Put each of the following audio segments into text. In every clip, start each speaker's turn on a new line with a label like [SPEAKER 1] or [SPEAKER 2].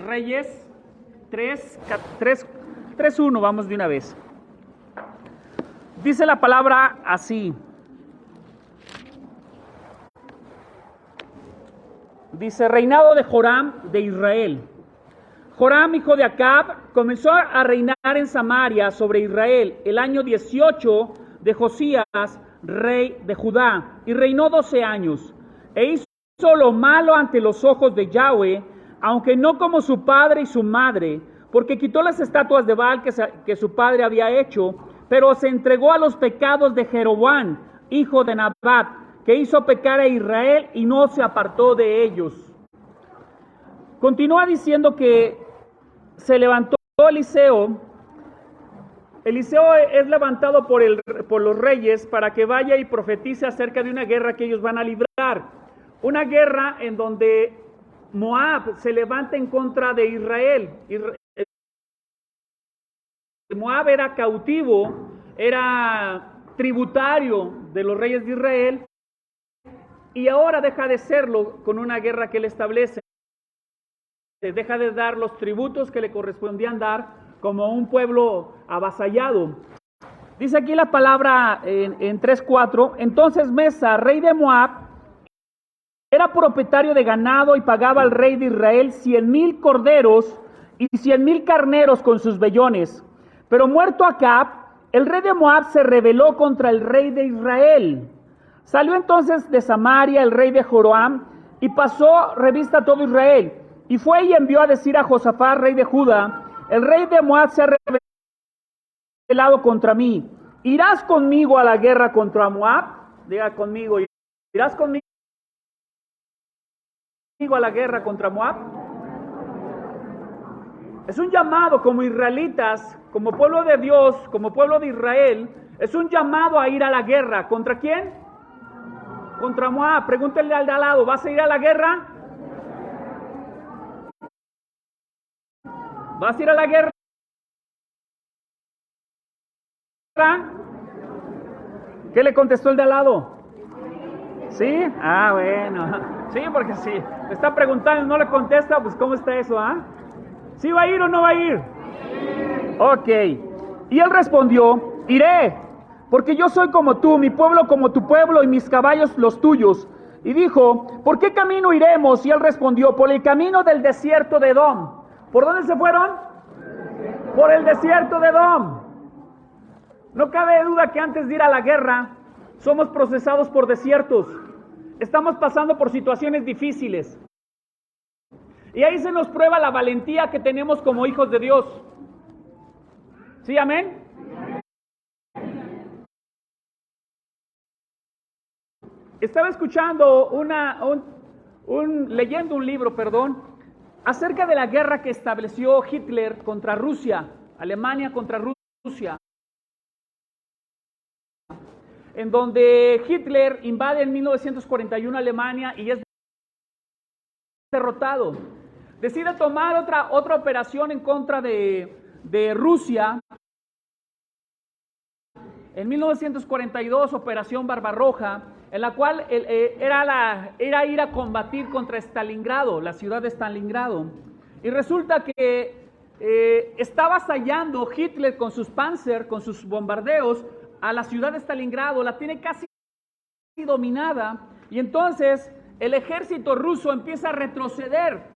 [SPEAKER 1] Reyes 3:1, vamos de una vez. Dice la palabra así. Dice, reinado de Joram de Israel. Joram, hijo de Acab, comenzó a reinar en Samaria sobre Israel el año 18 de Josías, rey de Judá, y reinó 12 años. E hizo lo malo ante los ojos de Yahweh, aunque no como su padre y su madre, porque quitó las estatuas de Baal que su padre había hecho, pero se entregó a los pecados de Jeroboam, hijo de Nabat, que hizo pecar a Israel y no se apartó de ellos. Continúa diciendo que se levantó Eliseo. Eliseo es levantado por los reyes para que vaya y profetice acerca de una guerra que ellos van a librar. Una guerra en donde Moab se levanta en contra de Israel. Moab era cautivo, era tributario de los reyes de Israel, y ahora deja de serlo con una guerra que él establece. Deja de dar los tributos que le correspondían dar como un pueblo avasallado. Dice aquí la palabra en 3:4, entonces Mesa, rey de Moab, era propietario de ganado y pagaba al rey de Israel 100,000 corderos y 100,000 carneros con sus vellones. Pero muerto Acab, el rey de Moab se rebeló contra el rey de Israel. Salió entonces de Samaria el rey de Joram y pasó revista a todo Israel. Y fue y envió a decir a Josafat, rey de Judá, el rey de Moab se ha rebelado contra mí. ¿Irás conmigo a la guerra contra Moab? Diga conmigo, ¿irás conmigo a la guerra contra Moab? Es un llamado como israelitas, como pueblo de Dios, como pueblo de Israel, es un llamado a ir a la guerra. ¿Contra quién? Contra Moab. Pregúntale al de al lado, ¿vas a ir a la guerra? ¿Vas a ir a la guerra? ¿Qué le contestó el de al lado? ¿Sí? Ah, bueno. Sí, porque si le está preguntando y no le contesta, pues ¿cómo está eso, ah? ¿Sí va a ir o no va a ir? Ok. Y él respondió, iré, porque yo soy como tú, mi pueblo como tu pueblo y mis caballos los tuyos. Y dijo, ¿por qué camino iremos? Y él respondió, por el camino del desierto de Edom. ¿Por dónde se fueron? Por el desierto de Edom. No cabe duda que antes de ir a la guerra, somos procesados por desiertos. Estamos pasando por situaciones difíciles. Y ahí se nos prueba la valentía que tenemos como hijos de Dios. ¿Sí, amén? Estaba escuchando leyendo un libro, acerca de la guerra que estableció Hitler contra Rusia, Alemania contra Rusia, en donde Hitler invade en 1941 Alemania y es derrotado. Decide tomar otra operación en contra de Rusia. En 1942, Operación Barbarroja, en la cual era ir a combatir contra Stalingrado, la ciudad de Stalingrado. Y resulta que estaba avasallando Hitler con sus Panzer, con sus bombardeos, a la ciudad de Stalingrado, la tiene casi dominada, y entonces el ejército ruso empieza a retroceder.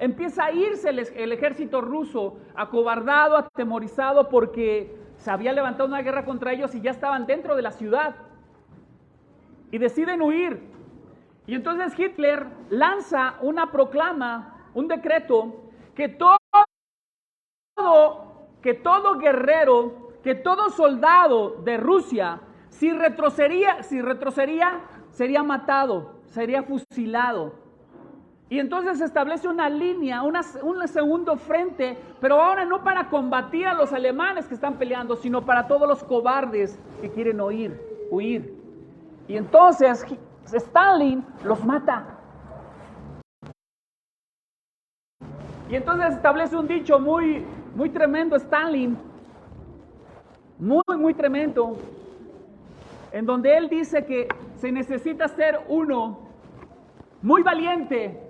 [SPEAKER 1] Empieza a irse el ejército ruso, acobardado, atemorizado, porque se había levantado una guerra contra ellos y ya estaban dentro de la ciudad. Y deciden huir. Y entonces Hitler lanza una proclama, un decreto, que todo guerrero, que todo soldado de Rusia, si retrocedía, sería matado, sería fusilado. Y entonces se establece una línea, un segundo frente, pero ahora no para combatir a los alemanes que están peleando, sino para todos los cobardes que quieren huir. Y entonces Stalin los mata. Y entonces establece un dicho muy, muy tremendo, Stalin, muy tremendo, en donde él dice que se necesita ser uno muy valiente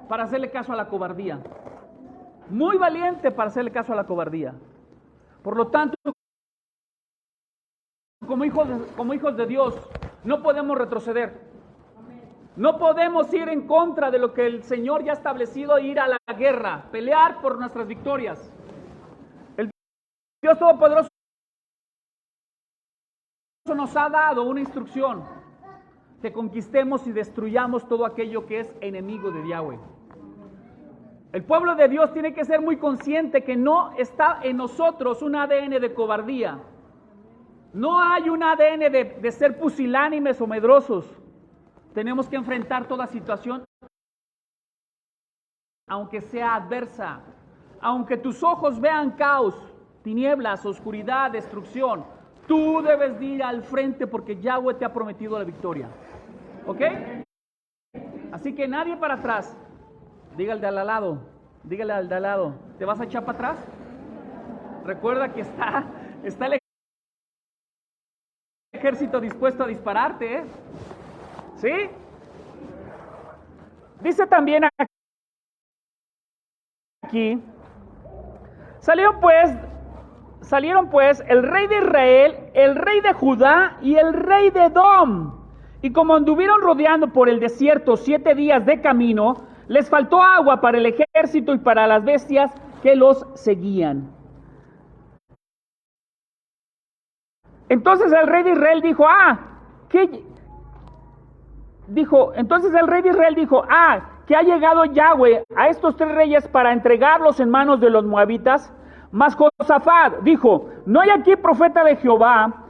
[SPEAKER 1] para hacerle caso a la cobardía. muy valiente para hacerle caso a la cobardía. Por lo tanto, como hijos de Dios, no podemos retroceder. No podemos ir en contra de lo que el Señor ya ha establecido e ir a la guerra, pelear por nuestras victorias. El Dios Todopoderoso nos ha dado una instrucción, que conquistemos y destruyamos todo aquello que es enemigo de Yahweh. El pueblo de Dios tiene que ser muy consciente que no está en nosotros un ADN de cobardía. No hay un ADN de ser pusilánimes o medrosos. Tenemos que enfrentar toda situación, aunque sea adversa. Aunque tus ojos vean caos, tinieblas, oscuridad, destrucción, tú debes de ir al frente porque Yahweh te ha prometido la victoria. ¿Ok? Así que nadie para atrás. Dígale al de al lado, ¿te vas a echar para atrás? Recuerda que está el ejército dispuesto a dispararte, ¿eh? ¿Sí? Dice también aquí, salieron pues el rey de Israel, el rey de Judá y el rey de Edom. Y como anduvieron rodeando por el desierto 7 días de camino, les faltó agua para el ejército y para las bestias que los seguían. Entonces el rey de Israel dijo, que ha llegado Yahweh a estos 3 reyes para entregarlos en manos de los moabitas. Mas Josafat dijo, ¿no hay aquí profeta de Jehová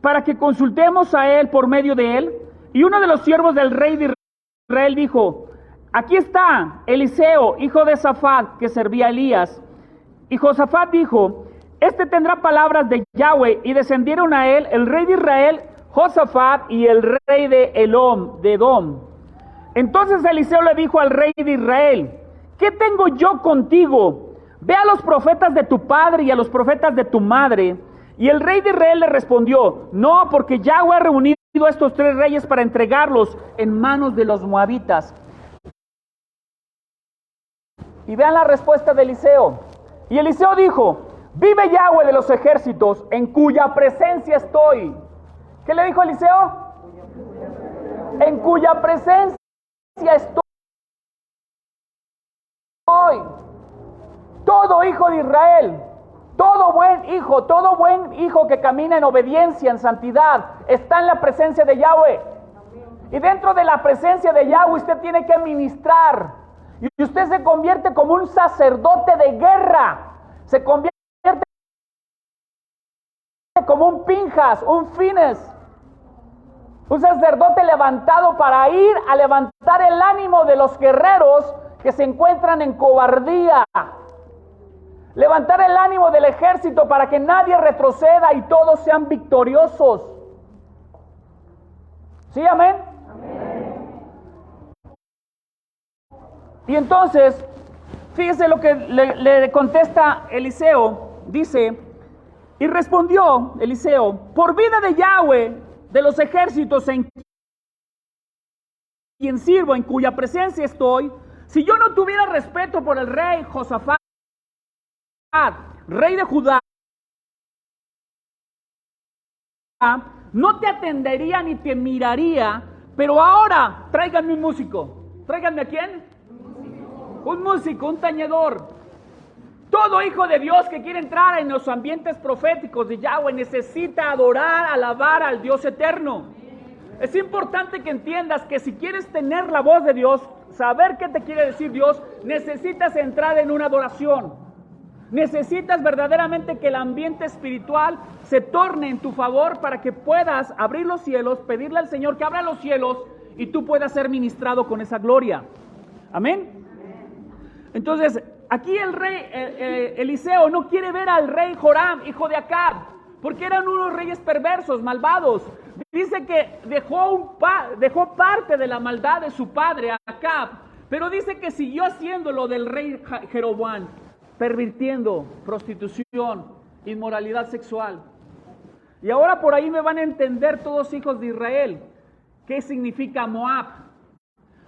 [SPEAKER 1] para que consultemos a él por medio de él? Y uno de los siervos del rey de Israel dijo, aquí está Eliseo, hijo de Safat, que servía a Elías. Y Josafat dijo, este tendrá palabras de Yahweh, y descendieron a él el rey de Israel, Josafat, y el rey de Edom. Entonces Eliseo le dijo al rey de Israel, ¿qué tengo yo contigo? Ve a los profetas de tu padre y a los profetas de tu madre. Y el rey de Israel le respondió, no, porque Yahweh ha reunido a estos 3 reyes para entregarlos en manos de los moabitas. Y vean la respuesta de Eliseo. Y Eliseo dijo, vive Yahweh de los ejércitos, en cuya presencia estoy. ¿Qué le dijo Eliseo? En cuya presencia estoy. Todo hijo de Israel, todo buen hijo que camina en obediencia, en santidad, está en la presencia de Yahweh. Y dentro de la presencia de Yahweh usted tiene que ministrar. Y usted se convierte como un sacerdote de guerra. Se convierte como un Pinjas, un Fines. Un sacerdote levantado para ir a levantar el ánimo de los guerreros que se encuentran en cobardía. Levantar el ánimo del ejército para que nadie retroceda y todos sean victoriosos. ¿Sí, amén? Amén. Y entonces, fíjese lo que le contesta Eliseo. Dice, y respondió Eliseo, por vida de Yahweh, de los ejércitos en quien sirvo, en cuya presencia estoy, si yo no tuviera respeto por el rey Josafat, rey de Judá, no te atendería ni te miraría, pero ahora tráiganme un músico. ¿Tráiganme a quién? Un músico, un tañedor. Todo hijo de Dios que quiere entrar en los ambientes proféticos de Yahweh necesita adorar, alabar al Dios eterno. Es importante que entiendas que si quieres tener la voz de Dios, saber qué te quiere decir Dios, necesitas entrar en una adoración. Necesitas verdaderamente que el ambiente espiritual se torne en tu favor para que puedas abrir los cielos, pedirle al Señor que abra los cielos y tú puedas ser ministrado con esa gloria. Amén. Entonces, aquí el rey Eliseo no quiere ver al rey Joram, hijo de Acab, porque eran unos reyes perversos, malvados. Dice que dejó parte de la maldad de su padre, Acab, pero dice que siguió haciendo lo del rey Jeroboam, pervirtiendo, prostitución, inmoralidad sexual. Y ahora por ahí me van a entender todos hijos de Israel, ¿qué significa Moab?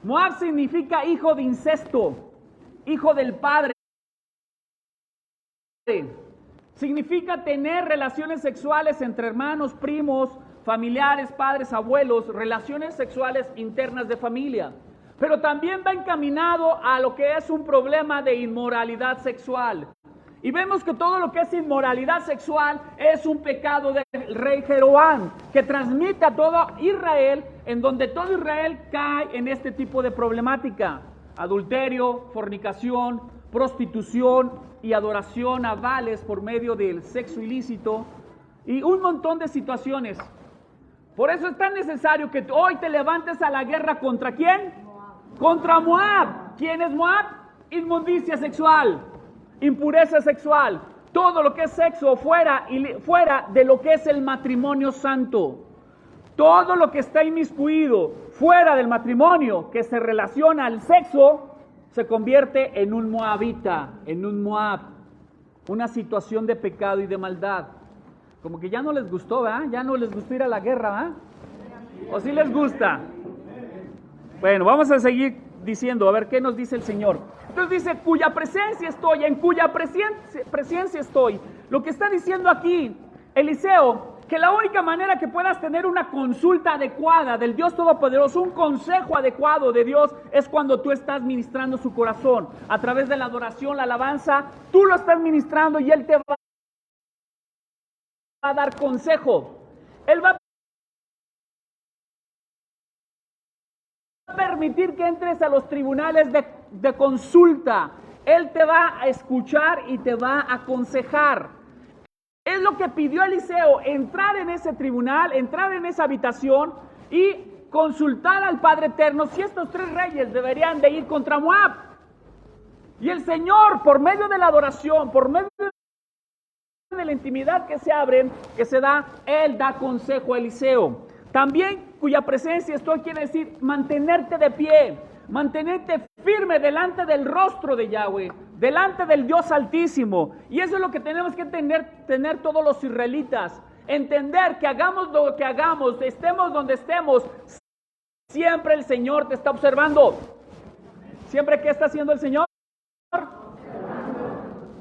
[SPEAKER 1] Moab significa hijo de incesto, hijo del padre. Significa tener relaciones sexuales entre hermanos, primos, familiares, padres, abuelos, relaciones sexuales internas de familia. Pero también va encaminado a lo que es un problema de inmoralidad sexual. Y vemos que todo lo que es inmoralidad sexual es un pecado del rey Jeroboam, que transmite a todo Israel, en donde todo Israel cae en este tipo de problemática: adulterio, fornicación, prostitución y adoración a Baales por medio del sexo ilícito y un montón de situaciones. Por eso es tan necesario que hoy te levantes a la guerra. ¿Contra quién? Contra Moab. ¿Quién es Moab? Inmundicia sexual, impureza sexual, todo lo que es sexo fuera de lo que es el matrimonio santo. Todo lo que está inmiscuido fuera del matrimonio, que se relaciona al sexo, se convierte en un moabita, en un Moab, una situación de pecado y de maldad. Como que ya no les gustó, ¿verdad? Ya no les gustó ir a la guerra, ¿verdad? ¿O sí les gusta? Bueno, vamos a seguir diciendo, a ver qué nos dice el Señor. Entonces dice, cuya presencia estoy, en cuya presencia estoy. Lo que está diciendo aquí Eliseo, que la única manera que puedas tener una consulta adecuada del Dios Todopoderoso, un consejo adecuado de Dios, es cuando tú estás ministrando su corazón. A través de la adoración, la alabanza, tú lo estás ministrando y Él te va a dar consejo. Él va a permitir que entres a los tribunales de consulta. Él te va a escuchar y te va a aconsejar. Es lo que pidió Eliseo, entrar en ese tribunal, entrar en esa habitación y consultar al Padre Eterno si estos tres reyes deberían de ir contra Moab. Y el Señor, por medio de la adoración, por medio de la intimidad que se abren, que se da, Él da consejo a Eliseo. También cuya presencia estoy quiere decir mantenerte de pie, mantenerte firme delante del rostro de Yahweh, delante del Dios Altísimo. Y eso es lo que tenemos que tener todos los israelitas. Entender que hagamos lo que hagamos, estemos donde estemos, siempre el Señor te está observando. ¿Siempre qué está haciendo el Señor?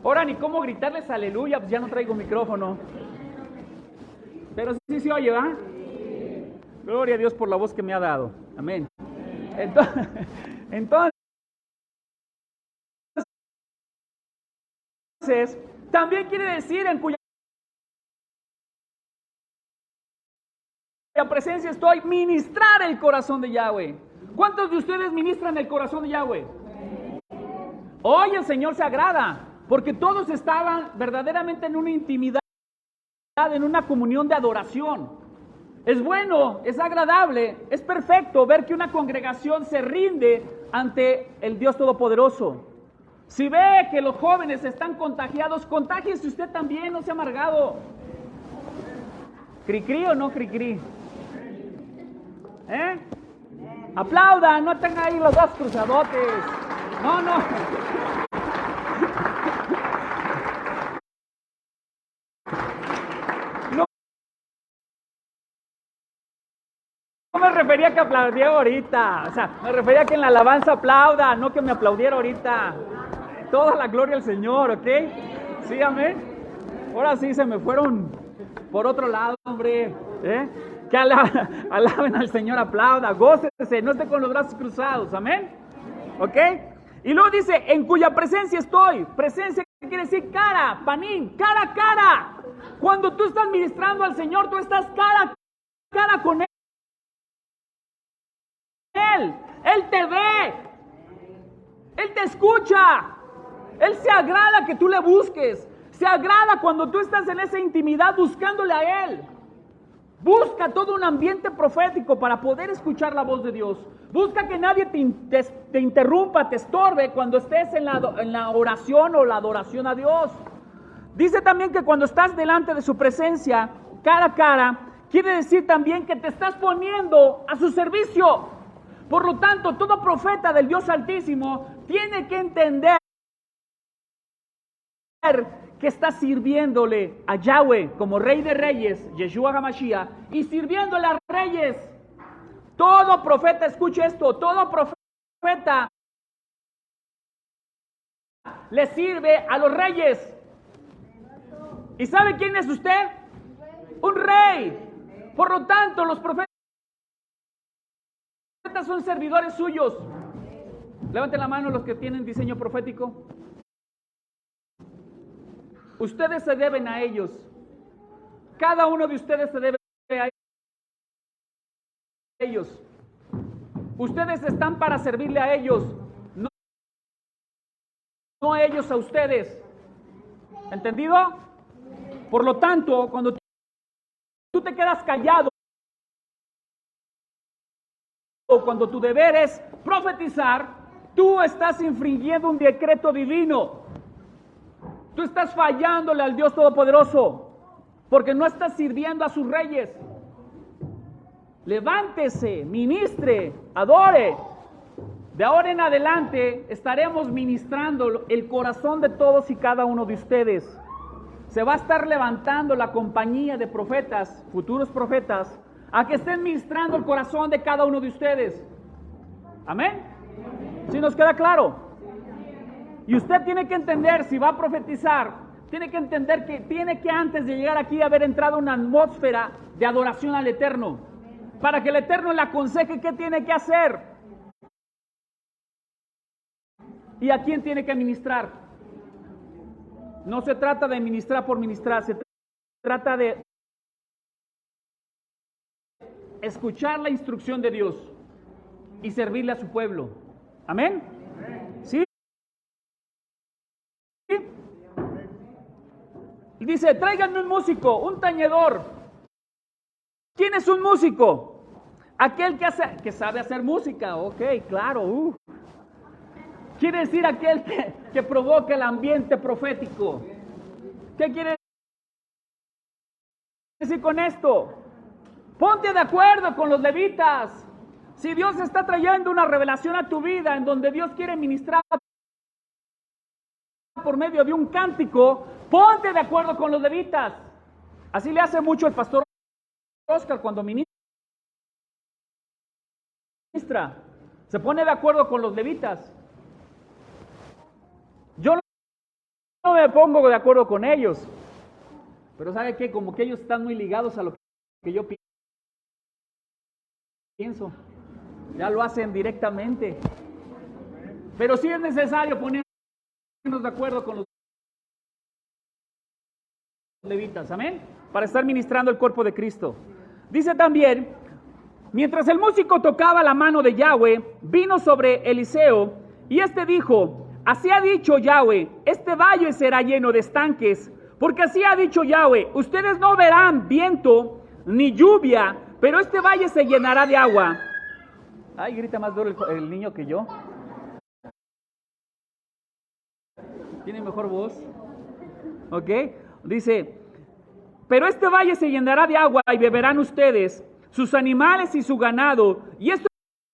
[SPEAKER 1] Ahora ni cómo gritarles aleluya, pues ya no traigo micrófono. Pero sí se oye, ¿va? Gloria a Dios por la voz que me ha dado. Amén. Entonces, también quiere decir en cuya presencia estoy, ministrar el corazón de Yahweh. ¿Cuántos de ustedes ministran el corazón de Yahweh? Hoy el Señor se agrada, porque todos estaban verdaderamente en una intimidad, en una comunión de adoración. Es bueno, es agradable, es perfecto ver que una congregación se rinde ante el Dios Todopoderoso. Si ve que los jóvenes están contagiados, contágiese usted también, no sea amargado. ¿Cri-cri o no cri-cri? Aplauda, no tenga ahí los dos cruzadotes. No. No me refería a que aplaudiera ahorita, o sea, me refería a que en la alabanza aplauda, no que me aplaudiera ahorita. Toda la gloria al Señor, ¿ok? Sí, amén. Ahora sí se me fueron por otro lado, hombre. Que alaben al Señor, aplauda, gócese, no esté con los brazos cruzados, amén. ¿Ok? Y luego dice, en cuya presencia estoy. Presencia quiere decir cara, panín, cara a cara. Cuando tú estás ministrando al Señor, tú estás cara a cara con Él. Él te ve, Él te escucha, Él se agrada que tú le busques, se agrada cuando tú estás en esa intimidad buscándole a Él. Busca todo un ambiente profético para poder escuchar la voz de Dios. Busca que nadie te interrumpa, te estorbe cuando estés en la oración o la adoración a Dios. Dice también que cuando estás delante de su presencia, cara a cara, quiere decir también que te estás poniendo a su servicio. Por lo tanto, todo profeta del Dios Altísimo tiene que entender que está sirviéndole a Yahweh como Rey de Reyes, Yeshua HaMashiach, y sirviéndole a reyes. Todo profeta, escuche esto, todo profeta le sirve a los reyes. ¿Y sabe quién es usted? Un rey. Por lo tanto, los profetas son servidores suyos. Levanten la mano los que tienen diseño profético. Ustedes se deben a ellos. Cada uno de ustedes se debe a ellos. Ustedes están para servirle a ellos, no ellos a ustedes. ¿Entendido? Por lo tanto, cuando tú te quedas callado, o cuando tu deber es profetizar, tú estás infringiendo un decreto divino. Tú estás fallándole al Dios Todopoderoso, porque no estás sirviendo a sus reyes. Levántese, ministre, adore. De ahora en adelante estaremos ministrando el corazón de todos y cada uno de ustedes. Se va a estar levantando la compañía de profetas, futuros profetas, a que estén ministrando el corazón de cada uno de ustedes. Amén. ¿Sí nos queda claro? Y usted tiene que entender, si va a profetizar, tiene que entender que tiene que antes de llegar aquí haber entrado una atmósfera de adoración al Eterno, para que el Eterno le aconseje qué tiene que hacer y a quién tiene que ministrar. No se trata de ministrar por ministrar, se trata de escuchar la instrucción de Dios y servirle a su pueblo. ¿Amén? ¿Sí? Y dice, tráiganme un músico, un tañedor. ¿Quién es un músico? Aquel que sabe hacer música. Ok, claro. Quiere decir aquel que provoca el ambiente profético. ¿Qué quiere decir con esto? Ponte de acuerdo con los levitas. Si Dios está trayendo una revelación a tu vida en donde Dios quiere ministrar por medio de un cántico, ponte de acuerdo con los levitas. Así le hace mucho el pastor Oscar cuando ministra. Se pone de acuerdo con los levitas. Yo no me pongo de acuerdo con ellos, pero ¿sabe qué? Como que ellos están muy ligados a lo que yo pienso. Ya lo hacen directamente. Pero sí es necesario ponernos de acuerdo con los levitas, amén, para estar ministrando el cuerpo de Cristo. Dice también, mientras el músico tocaba, la mano de Yahweh vino sobre Eliseo, y este dijo, así ha dicho Yahweh, este valle será lleno de estanques, porque así ha dicho Yahweh, ustedes no verán viento ni lluvia, pero este valle se llenará de agua. Ay, grita más duro el niño que yo. Tiene mejor voz. ¿Ok? Dice, pero este valle se llenará de agua y beberán ustedes, sus animales y su ganado, y esto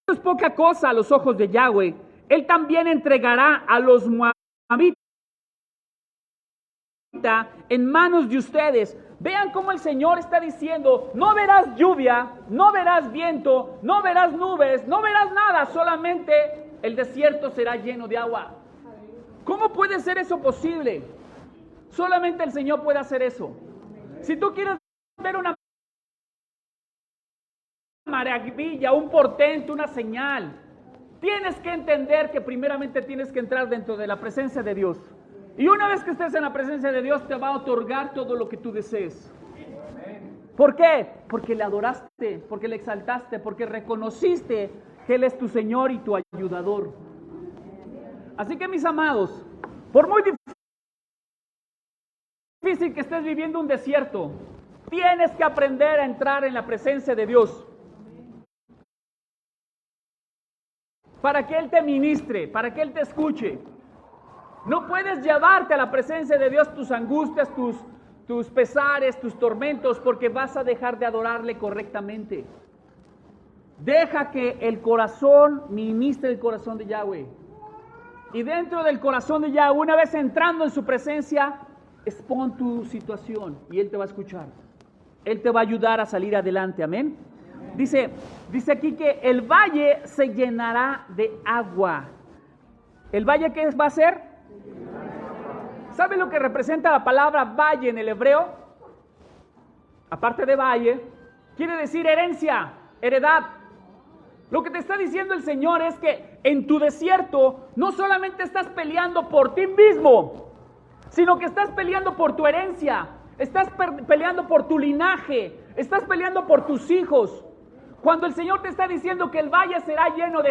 [SPEAKER 1] es poca cosa a los ojos de Yahweh. Él también entregará a los moabitas en manos de ustedes. Vean cómo el Señor está diciendo, no verás lluvia, no verás viento, no verás nubes, no verás nada, solamente el desierto será lleno de agua. ¿Cómo puede ser eso posible? Solamente el Señor puede hacer eso. Si tú quieres ver una maravilla, un portento, una señal, tienes que entender que primeramente tienes que entrar dentro de la presencia de Dios. Y una vez que estés en la presencia de Dios, te va a otorgar todo lo que tú desees. ¿Por qué? Porque le adoraste, porque le exaltaste, porque reconociste que Él es tu Señor y tu ayudador. Así que, mis amados, por muy difícil que estés viviendo un desierto, tienes que aprender a entrar en la presencia de Dios. Para que Él te ministre, para que Él te escuche. No puedes llevarte a la presencia de Dios tus angustias, tus pesares, tus tormentos, porque vas a dejar de adorarle correctamente. Deja que el corazón ministre el corazón de Yahweh. Y dentro del corazón de Yahweh, una vez entrando en su presencia, expon tu situación y Él te va a escuchar. Él te va a ayudar a salir adelante, amén. Dice aquí que el valle se llenará de agua. ¿El valle qué va a ser? ¿Sabe lo que representa la palabra valle en el hebreo? Aparte de valle, quiere decir herencia, heredad. Lo que te está diciendo el Señor es que en tu desierto no solamente estás peleando por ti mismo, sino que estás peleando por tu herencia, estás peleando por tu linaje, estás peleando por tus hijos. Cuando el Señor te está diciendo que el valle será lleno de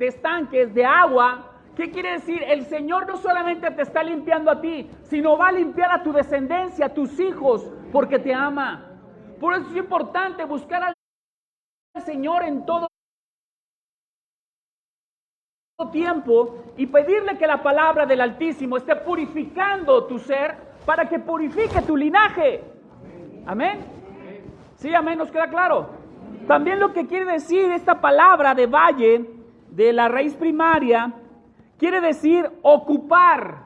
[SPEAKER 1] estanques, de agua, ¿qué quiere decir? El Señor no solamente te está limpiando a ti, sino va a limpiar a tu descendencia, a tus hijos, porque te ama. Por eso es importante buscar al Señor en todo tiempo y pedirle que la palabra del Altísimo esté purificando tu ser para que purifique tu linaje. Amén. Sí, amén, nos queda claro. También lo que quiere decir esta palabra de valle, de la raíz primaria, quiere decir ocupar.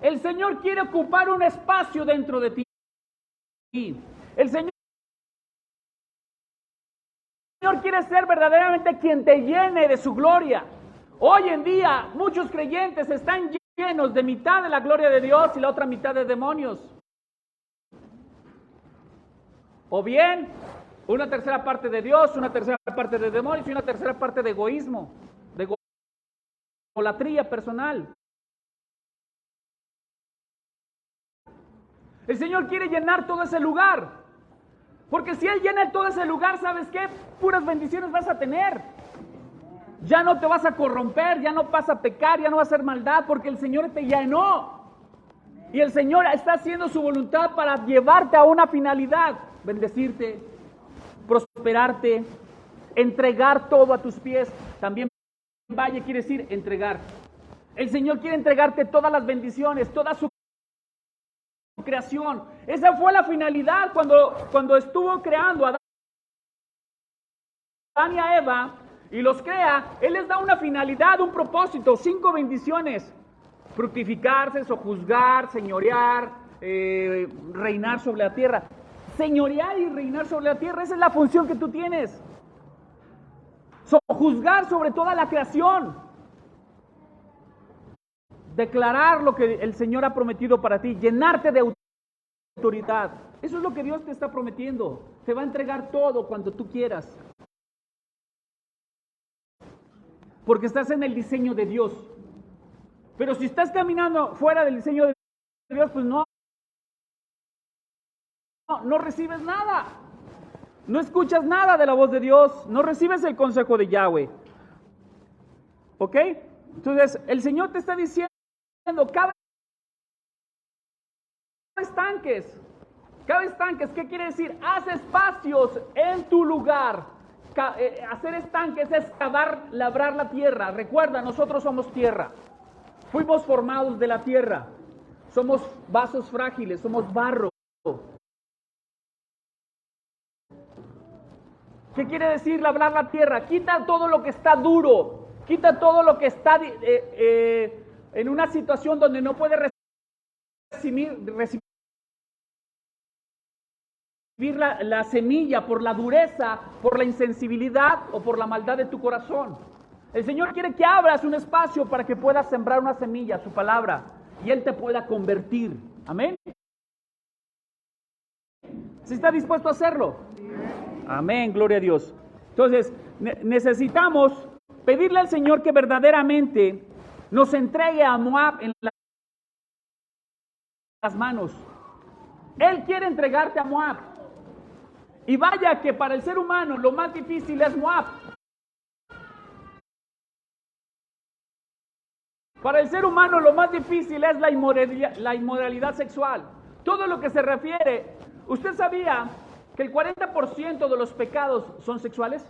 [SPEAKER 1] El Señor quiere ocupar un espacio dentro de ti. El Señor quiere ser verdaderamente quien te llene de su gloria. Hoy en día muchos creyentes están llenos de mitad de la gloria de Dios y la otra mitad de demonios. O bien, una tercera parte de Dios, una tercera parte de demonios y una tercera parte de egoísmo, de idolatría personal. El Señor quiere llenar todo ese lugar. Porque si Él llena todo ese lugar, ¿sabes qué? Puras bendiciones vas a tener. Ya no te vas a corromper, ya no vas a pecar, ya no vas a hacer maldad, porque el Señor te llenó. Y el Señor está haciendo su voluntad para llevarte a una finalidad. Bendecirte, prosperarte, entregar todo a tus pies. También valle quiere decir entregar. El Señor quiere entregarte todas las bendiciones, toda su creación. Esa fue la finalidad cuando estuvo creando a Adán y a Eva y los crea. Él les da una finalidad, un propósito, 5 bendiciones: fructificarse, sojuzgar, señorear, reinar sobre la tierra. Señorear y reinar sobre la tierra, esa es la función que tú tienes. Sojuzgar sobre toda la creación. Declarar lo que el Señor ha prometido para ti, llenarte de autoridad. Eso es lo que Dios te está prometiendo. Te va a entregar todo cuando tú quieras. Porque estás en el diseño de Dios. Pero si estás caminando fuera del diseño de Dios, pues no recibes nada. No escuchas nada de la voz de Dios. No recibes el consejo de Yahweh. ¿Ok? Entonces, el Señor te está diciendo, cabe estanques. ¿Qué quiere decir? Haz espacios en tu lugar. Hacer estanques es labrar la tierra. Recuerda, nosotros somos tierra. Fuimos formados de la tierra. Somos vasos frágiles, somos barro. ¿Qué quiere decir labrar la tierra? Quita todo lo que está duro. Quita todo lo que está en una situación donde no puede recibir la semilla por la dureza, por la insensibilidad o por la maldad de tu corazón. El Señor quiere que abras un espacio para que puedas sembrar una semilla, su palabra, y Él te pueda convertir. Amén. ¿Sí está dispuesto a hacerlo? Amén, gloria a Dios. Entonces, necesitamos pedirle al Señor que verdaderamente nos entregue a Moab en las manos. Él quiere entregarte a Moab. Y vaya que para el ser humano lo más difícil es Moab. Para el ser humano lo más difícil es la inmoralidad sexual. Todo lo que se refiere. ¿Usted sabía que el 40% de los pecados son sexuales?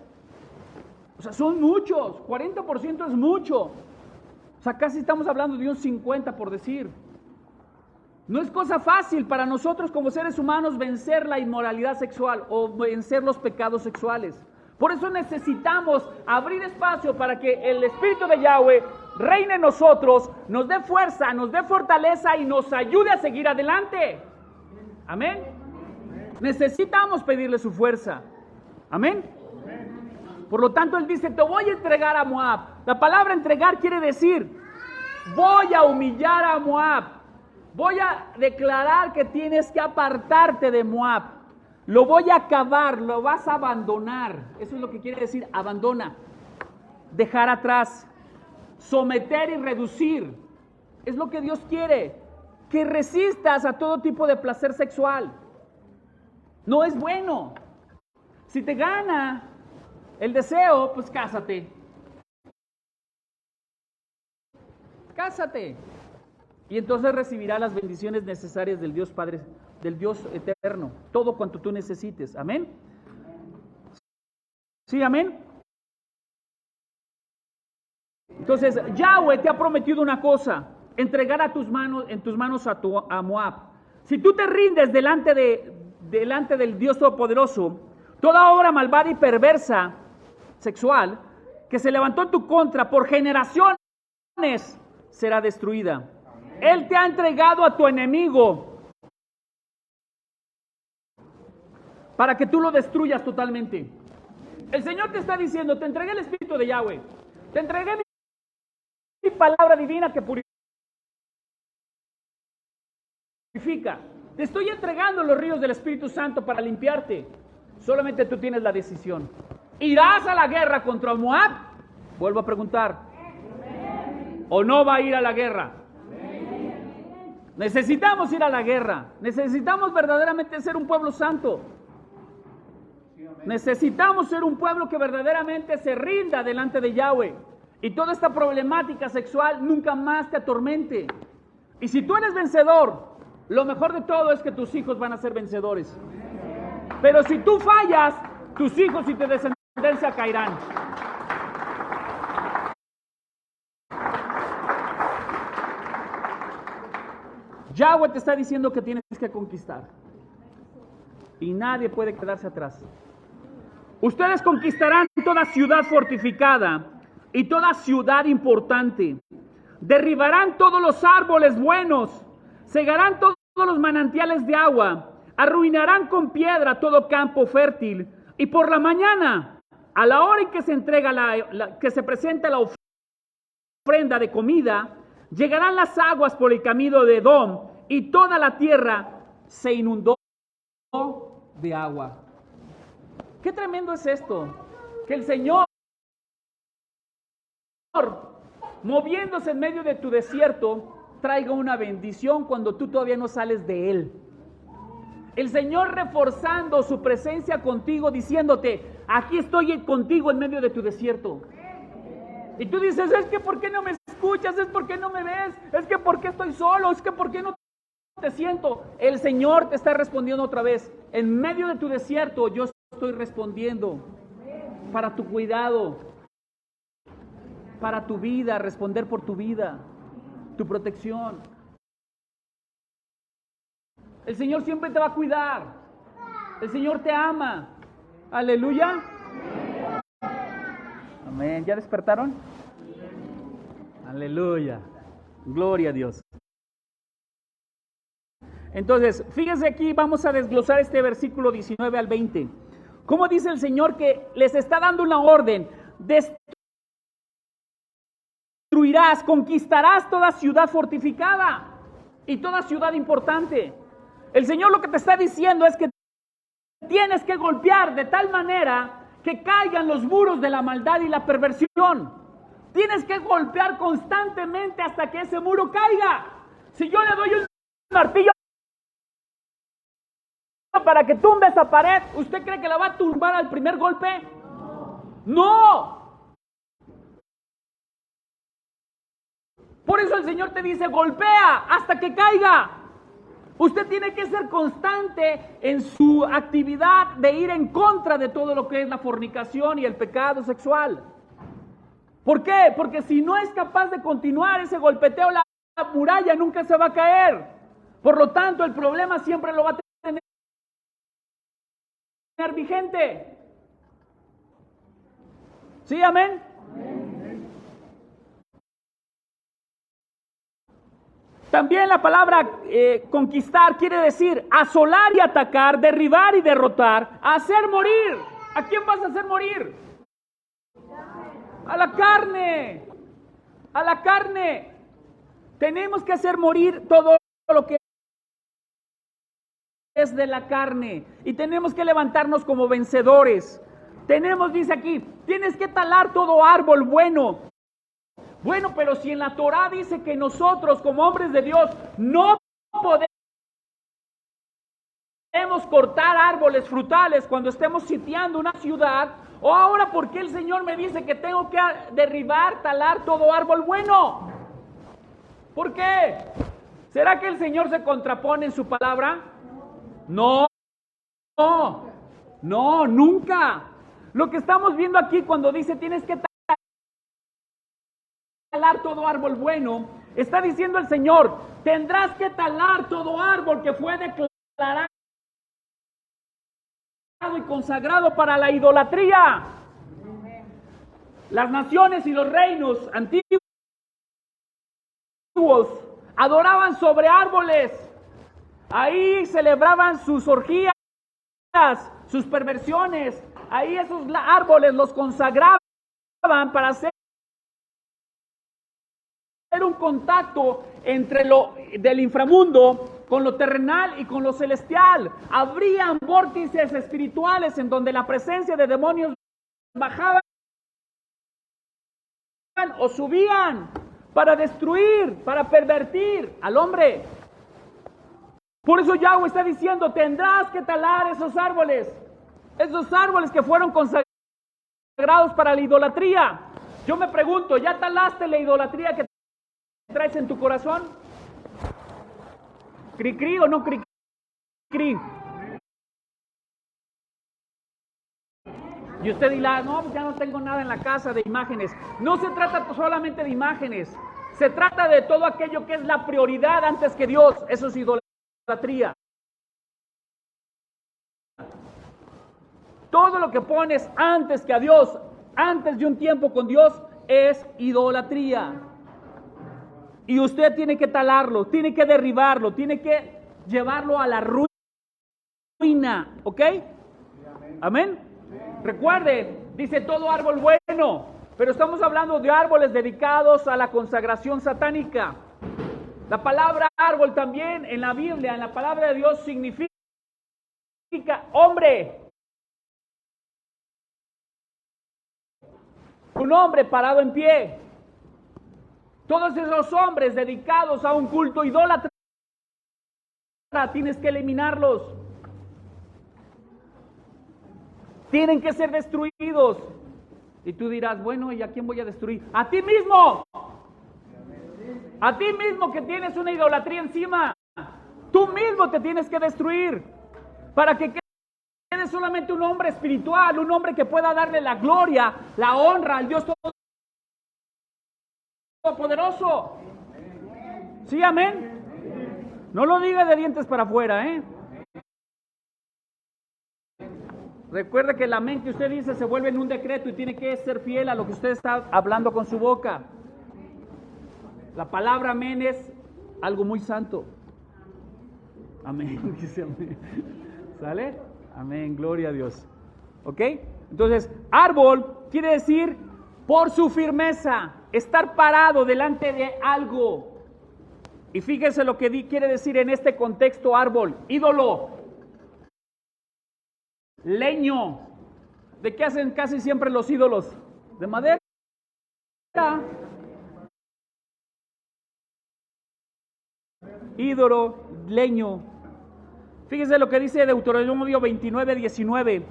[SPEAKER 1] O sea, son muchos. 40% es mucho. O sea, casi estamos hablando de un 50 por decir. No es cosa fácil para nosotros como seres humanos vencer la inmoralidad sexual o vencer los pecados sexuales. Por eso necesitamos abrir espacio para que el Espíritu de Yahweh reine en nosotros, nos dé fuerza, nos dé fortaleza y nos ayude a seguir adelante. Amén. Necesitamos pedirle su fuerza. Amén. Por lo tanto, Él dice, te voy a entregar a Moab. La palabra entregar quiere decir, voy a humillar a Moab. Voy a declarar que tienes que apartarte de Moab. Lo voy a acabar, lo vas a abandonar. Eso es lo que quiere decir, abandona. Dejar atrás, someter y reducir. Es lo que Dios quiere. Que resistas a todo tipo de placer sexual. No es bueno. Si te gana el deseo, pues cásate. Cásate. Y entonces recibirás las bendiciones necesarias del Dios Padre, del Dios eterno. Todo cuanto tú necesites. Amén. ¿Sí, amén? Entonces, Yahweh te ha prometido una cosa: entregar en tus manos a Moab. Si tú te rindes delante del Dios Todopoderoso, toda obra malvada y perversa sexual que se levantó en tu contra por generaciones será destruida. Él te ha entregado a tu enemigo para que tú lo destruyas totalmente. El Señor te está diciendo: te entregué el Espíritu de Yahweh, te entregué mi palabra divina que purifica, te estoy entregando los ríos del Espíritu Santo para limpiarte. Solamente tú tienes la decisión. ¿Irás a la guerra contra Moab? Vuelvo a preguntar. ¿O no va a ir a la guerra? Necesitamos ir a la guerra. Necesitamos verdaderamente ser un pueblo santo. Necesitamos ser un pueblo que verdaderamente se rinda delante de Yahweh. Y toda esta problemática sexual nunca más te atormente. Y si tú eres vencedor, lo mejor de todo es que tus hijos van a ser vencedores. Pero si tú fallas, tus hijos y tu descendencia caerán. Yahweh te está diciendo que tienes que conquistar. Y nadie puede quedarse atrás. Ustedes conquistarán toda ciudad fortificada y toda ciudad importante. Derribarán todos los árboles buenos. Cegarán todos los manantiales de agua. Arruinarán con piedra todo campo fértil. Y por la mañana, a la hora en que se entrega que se presenta la ofrenda de comida, llegarán las aguas por el camino de Edom y toda la tierra se inundó de agua. Qué tremendo es esto, que el Señor, moviéndose en medio de tu desierto, traiga una bendición cuando tú todavía no sales de él. El Señor reforzando su presencia contigo, diciéndote: aquí estoy contigo en medio de tu desierto. Y tú dices: es que ¿por qué no me escuchas? Es porque no me ves, es que ¿por qué estoy solo? Es que ¿por qué no te siento? El Señor te está respondiendo otra vez: en medio de tu desierto yo estoy respondiendo para tu cuidado, para tu vida, responder por tu vida, tu protección. El Señor siempre te va a cuidar. El Señor te ama. Aleluya. Amén. ¿Ya despertaron? Aleluya. Gloria a Dios. Entonces, fíjense aquí, vamos a desglosar este versículo 19 al 20. ¿Cómo dice el Señor que les está dando una orden? Destruirás, conquistarás toda ciudad fortificada y toda ciudad importante. El Señor lo que te está diciendo es que tienes que golpear de tal manera que caigan los muros de la maldad y la perversión. Tienes que golpear constantemente hasta que ese muro caiga. Si yo le doy un martillo para que tumbe esa pared, ¿usted cree que la va a tumbar al primer golpe? ¡No! Por eso el Señor te dice: golpea hasta que caiga. Usted tiene que ser constante en su actividad de ir en contra de todo lo que es la fornicación y el pecado sexual. ¿Por qué? Porque si no es capaz de continuar ese golpeteo, la muralla nunca se va a caer. Por lo tanto, el problema siempre lo va a tener vigente. ¿Sí, amén? También la palabra conquistar quiere decir asolar y atacar, derribar y derrotar, hacer morir. ¿A quién vas a hacer morir? A la carne. A la carne. Tenemos que hacer morir todo lo que es de la carne y tenemos que levantarnos como vencedores. Tenemos, dice aquí, tienes que talar todo árbol bueno. Bueno, pero si en la Torá dice que nosotros como hombres de Dios no podemos cortar árboles frutales cuando estemos sitiando una ciudad, o ahora ¿por qué el Señor me dice que tengo que derribar, talar todo árbol bueno? ¿Por qué? ¿Será que el Señor se contrapone en su palabra? No, nunca. Lo que estamos viendo aquí cuando dice tienes que talar todo árbol bueno, está diciendo el Señor, tendrás que talar todo árbol que fue declarado y consagrado para la idolatría. Las naciones y los reinos antiguos adoraban sobre árboles. Ahí celebraban sus orgías, sus perversiones. Ahí esos árboles los consagraban para hacer un contacto entre lo del inframundo con lo terrenal y con lo celestial. Habrían vórtices espirituales en donde la presencia de demonios bajaban o subían para destruir, para pervertir al hombre. Por eso Yahweh está diciendo, tendrás que talar esos árboles que fueron consagrados para la idolatría. Yo me pregunto, ¿ya talaste la idolatría que traes en tu corazón? ¿Cri o no cri? Y usted dirá, no, pues ya no tengo nada en la casa de imágenes. No se trata solamente de imágenes, se trata de todo aquello que es la prioridad antes que Dios. Eso es idolatría. Todo lo que pones antes que a Dios, antes de un tiempo con Dios, es idolatría. Y usted tiene que talarlo, tiene que derribarlo, tiene que llevarlo a la ruina. ¿Ok? Amén. Recuerde, dice todo árbol bueno, pero estamos hablando de árboles dedicados a la consagración satánica. La palabra árbol también en la Biblia, en la palabra de Dios, significa hombre. Un hombre parado en pie. Todos esos hombres dedicados a un culto idólatra, tienes que eliminarlos. Tienen que ser destruidos. Y tú dirás, bueno, ¿y a quién voy a destruir? ¡A ti mismo! A ti mismo que tienes una idolatría encima. Tú mismo te tienes que destruir. Para que quede solamente un hombre espiritual, un hombre que pueda darle la gloria, la honra al Dios Todopoderoso. ¿Sí, amén? No lo diga de dientes para afuera, ¿eh? Recuerda que el amén que usted dice se vuelve en un decreto y tiene que ser fiel a lo que usted está hablando con su boca. La palabra amén es algo muy santo. Amén, dice amén. ¿Sale? Amén, gloria a Dios. ¿Ok? Entonces, árbol quiere decir por su firmeza, estar parado delante de algo. Y fíjese lo que quiere decir en este contexto árbol, ídolo. Leño. ¿De qué hacen casi siempre los ídolos? De madera. Ídolo, leño. Fíjese lo que dice Deuteronomio 29:19.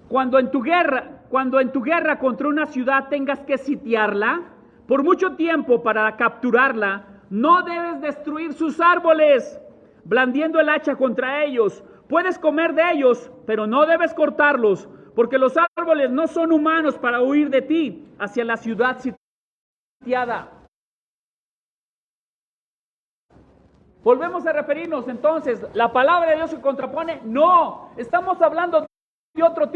[SPEAKER 1] Cuando en tu guerra contra una ciudad tengas que sitiarla por mucho tiempo para capturarla, no debes destruir sus árboles, blandiendo el hacha contra ellos. Puedes comer de ellos, pero no debes cortarlos, porque los árboles no son humanos para huir de ti hacia la ciudad sitiada. Volvemos a referirnos entonces, ¿la palabra de Dios se contrapone? No, estamos hablando de otro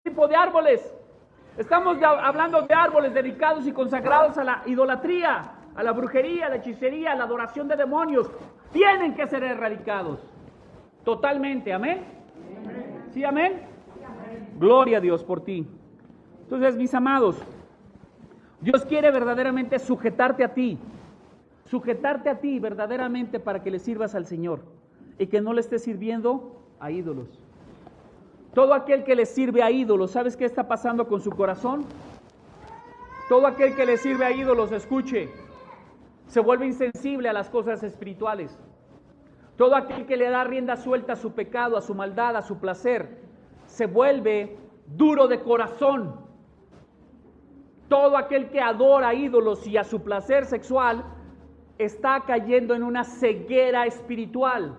[SPEAKER 1] tipo de árboles. Estamos hablando de árboles dedicados y consagrados a la idolatría, a la brujería, a la hechicería, a la adoración de demonios. Tienen que ser erradicados. Totalmente, ¿amén? ¿Sí, amén? Gloria a Dios por ti. Entonces, mis amados, Dios quiere verdaderamente sujetarte a ti. sujetarte a ti verdaderamente para que le sirvas al Señor y que no le estés sirviendo a ídolos. Todo aquel que le sirve a ídolos, ¿sabes qué está pasando con su corazón? Todo aquel que le sirve a ídolos, escuche, se vuelve insensible a las cosas espirituales. Todo aquel que le da rienda suelta a su pecado, a su maldad, a su placer, se vuelve duro de corazón. Todo aquel que adora a ídolos y a su placer sexual está cayendo en una ceguera espiritual.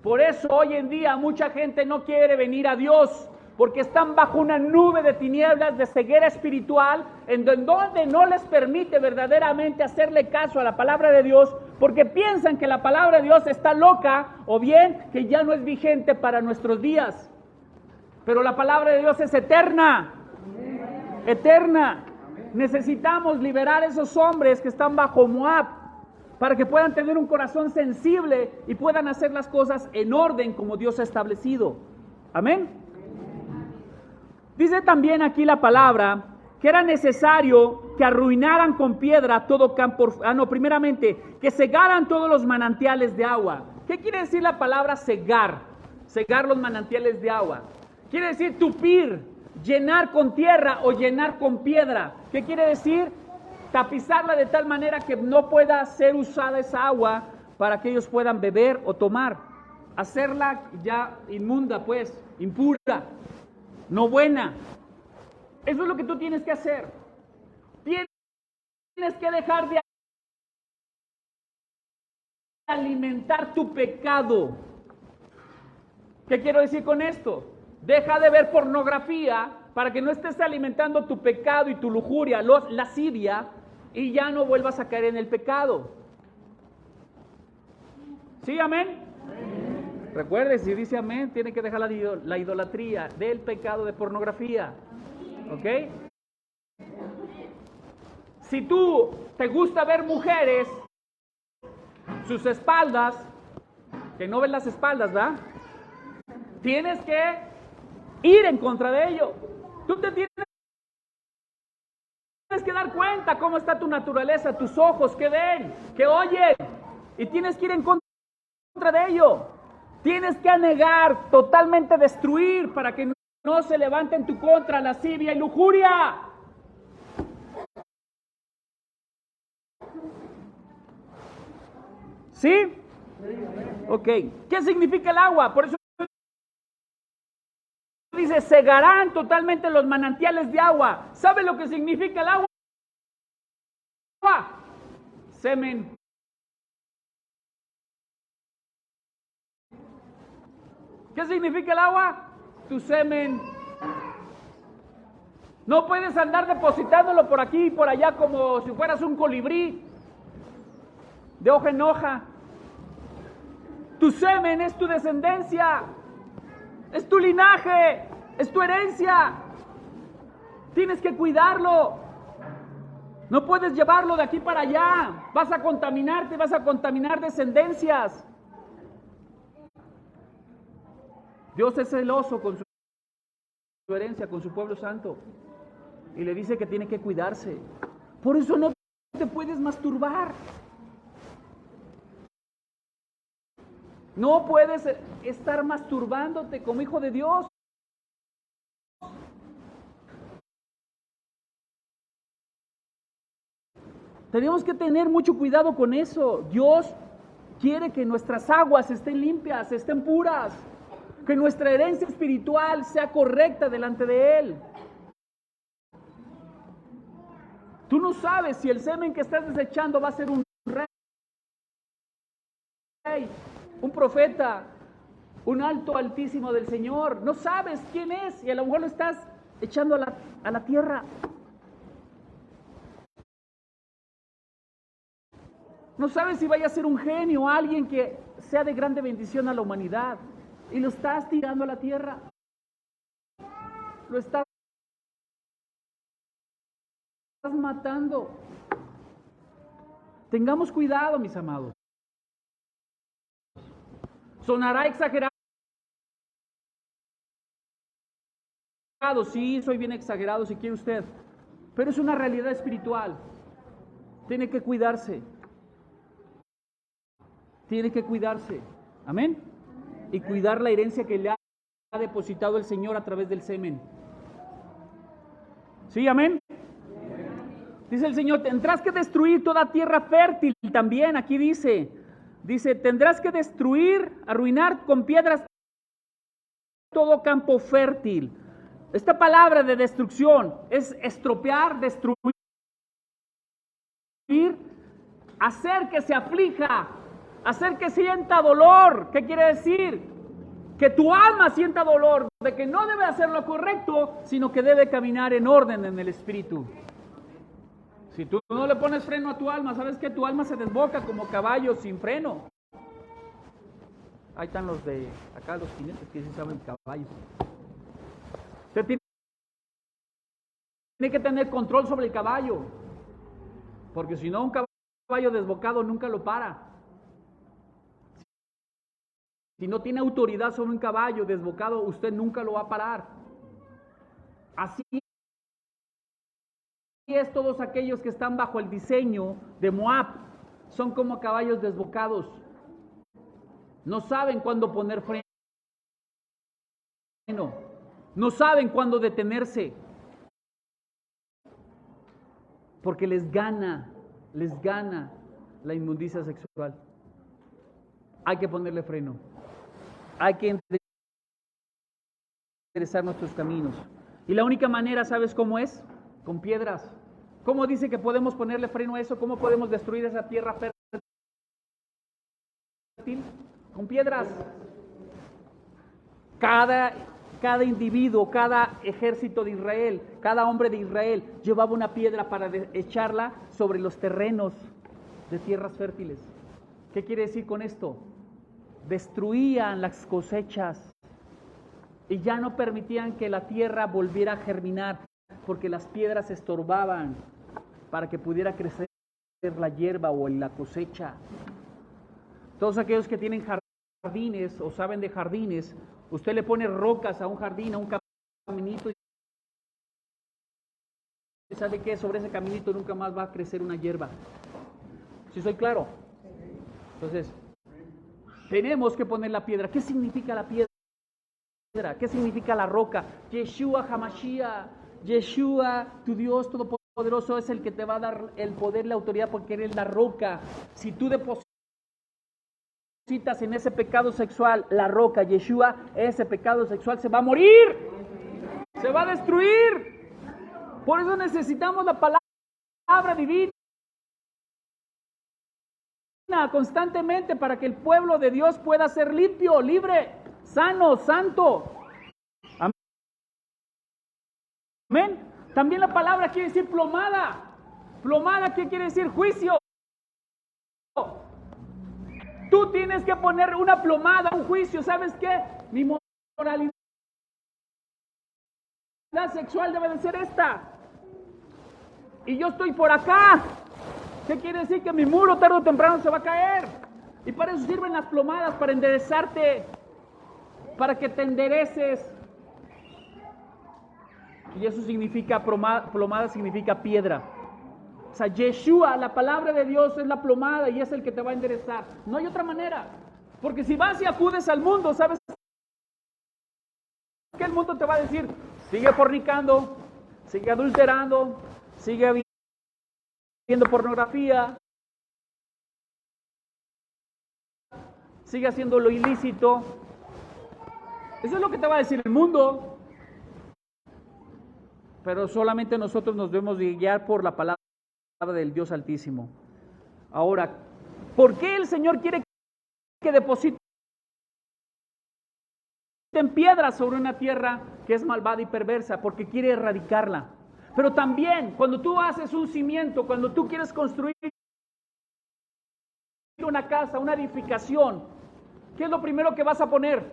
[SPEAKER 1] Por eso hoy en día mucha gente no quiere venir a Dios, porque están bajo una nube de tinieblas, de ceguera espiritual, en donde no les permite verdaderamente hacerle caso a la palabra de Dios, porque piensan que la palabra de Dios está loca, o bien que ya no es vigente para nuestros días. Pero la palabra de Dios es eterna, eterna. Necesitamos liberar a esos hombres que están bajo Moab, para que puedan tener un corazón sensible y puedan hacer las cosas en orden como Dios ha establecido. Amén. Dice también aquí la palabra que era necesario que arruinaran con piedra todo campo. Primeramente, que cegaran todos los manantiales de agua. ¿Qué quiere decir la palabra cegar? Cegar los manantiales de agua. Quiere decir tupir, llenar con tierra o llenar con piedra. ¿Qué quiere decir? Tapizarla de tal manera que no pueda ser usada esa agua para que ellos puedan beber o tomar. Hacerla ya inmunda, pues, impura, no buena. Eso es lo que tú tienes que hacer. Tienes que dejar de alimentar tu pecado. ¿Qué quiero decir con esto? Deja de ver pornografía para que no estés alimentando tu pecado y tu lujuria, lascivia, y ya no vuelvas a caer en el pecado. ¿Sí, amén? Amén. Recuerde, si dice amén, tiene que dejar la idolatría del pecado de pornografía. ¿Ok? Si tú te gusta ver mujeres, sus espaldas, que no ves las espaldas, ¿verdad? Tienes que ir en contra de ello. Tú te tienes que dar cuenta cómo está tu naturaleza, tus ojos, que ven, que oyen, y tienes que ir en contra de ello. Tienes que anegar, totalmente destruir, para que no se levante en tu contra lascivia y lujuria. ¿Sí? Ok. ¿Qué significa el agua? Por eso dice, cegarán totalmente los manantiales de agua. ¿Sabe lo que significa el agua? Semen. ¿Qué significa el agua? Tu semen. No puedes andar depositándolo por aquí y por allá como si fueras un colibrí, de hoja en hoja. Tu semen es tu descendencia, es tu linaje, es tu herencia. Tienes que cuidarlo. No puedes llevarlo de aquí para allá. Vas a contaminarte, vas a contaminar descendencias. Dios es celoso con su herencia, con su pueblo santo. Y le dice que tiene que cuidarse. Por eso no te puedes masturbar. No puedes estar masturbándote como hijo de Dios. Tenemos que tener mucho cuidado con eso. Dios quiere que nuestras aguas estén limpias, estén puras, que nuestra herencia espiritual sea correcta delante de Él. Tú no sabes si el semen que estás desechando va a ser un rey, un profeta, un alto altísimo del Señor. No sabes quién es y a lo mejor lo estás echando a la tierra. No sabes si vaya a ser un genio, alguien que sea de grande bendición a la humanidad. Y lo estás tirando a la tierra. Lo estás matando. Tengamos cuidado, mis amados. Sonará exagerado. Sí, soy bien exagerado si quiere usted. Pero es una realidad espiritual. Tiene que cuidarse. tiene que cuidarse. Amén. Y cuidar la herencia que le ha depositado el Señor a través del semen. ¿Sí, amén? Dice el Señor, tendrás que destruir toda tierra fértil también. Aquí dice, tendrás que destruir, arruinar con piedras todo campo fértil. Esta palabra de destrucción es estropear, destruir, hacer que se aflija, hacer que sienta dolor. ¿Qué quiere decir? Que tu alma sienta dolor, de que no debe hacer lo correcto, sino que debe caminar en orden en el Espíritu. Si tú no le pones freno a tu alma, ¿sabes qué? Tu alma se desboca como caballo sin freno. Ahí están los de acá, los jinetes que sí saben caballos. Usted tiene que tener control sobre el caballo, porque si no, un caballo desbocado nunca lo para. Si no tiene autoridad sobre un caballo desbocado, usted nunca lo va a parar. Así es, todos aquellos que están bajo el diseño de Moab son como caballos desbocados. No saben cuándo poner freno. No saben cuándo detenerse. Porque les gana la inmundicia sexual. Hay que ponerle freno. Hay que enderezar nuestros caminos. Y la única manera, ¿sabes cómo es? Con piedras. ¿Cómo dice que podemos ponerle freno a eso? ¿Cómo podemos destruir esa tierra fértil? Con piedras. Cada individuo, cada ejército de Israel, cada hombre de Israel llevaba una piedra para echarla sobre los terrenos de tierras fértiles. ¿Qué quiere decir con esto? Destruían las cosechas y ya no permitían que la tierra volviera a germinar, porque las piedras estorbaban para que pudiera crecer la hierba o la cosecha. Todos aquellos que tienen jardines o saben de jardines, usted le pone rocas a un jardín, a un caminito, y sabe que sobre ese caminito nunca más va a crecer una hierba. ¿Sí soy claro? Entonces, tenemos que poner la piedra. ¿Qué significa la piedra? ¿Qué significa la roca? Yeshua HaMashiach, Yeshua, tu Dios Todopoderoso, es el que te va a dar el poder y la autoridad, porque eres la roca. Si tú depositas en ese pecado sexual, la roca, Yeshua, ese pecado sexual se va a morir, se va a destruir. Por eso necesitamos la palabra divina constantemente, para que el pueblo de Dios pueda ser limpio, libre, sano, santo. Amén. También la palabra quiere decir plomada. Plomada, ¿qué quiere decir? Juicio. Tú tienes que poner una plomada, un juicio. ¿Sabes qué? Mi moralidad sexual debe de ser esta. Y yo estoy por acá. ¿Qué quiere decir? Que mi muro tarde o temprano se va a caer. Y para eso sirven las plomadas, para enderezarte, para que te endereces. Y eso significa, plomada significa piedra. O sea, Yeshua, la palabra de Dios, es la plomada y es el que te va a enderezar. No hay otra manera. Porque si vas y acudes al mundo, ¿sabes qué el mundo te va a decir? Sigue fornicando, sigue adulterando, sigue viendo pornografía, sigue haciendo lo ilícito. Eso es lo que te va a decir el mundo. Pero solamente nosotros nos debemos guiar por la palabra del Dios Altísimo. Ahora, ¿por qué el Señor quiere que depositen piedras sobre una tierra que es malvada y perversa? Porque quiere erradicarla. Pero también, cuando tú haces un cimiento, cuando tú quieres construir una casa, una edificación, ¿qué es lo primero que vas a poner?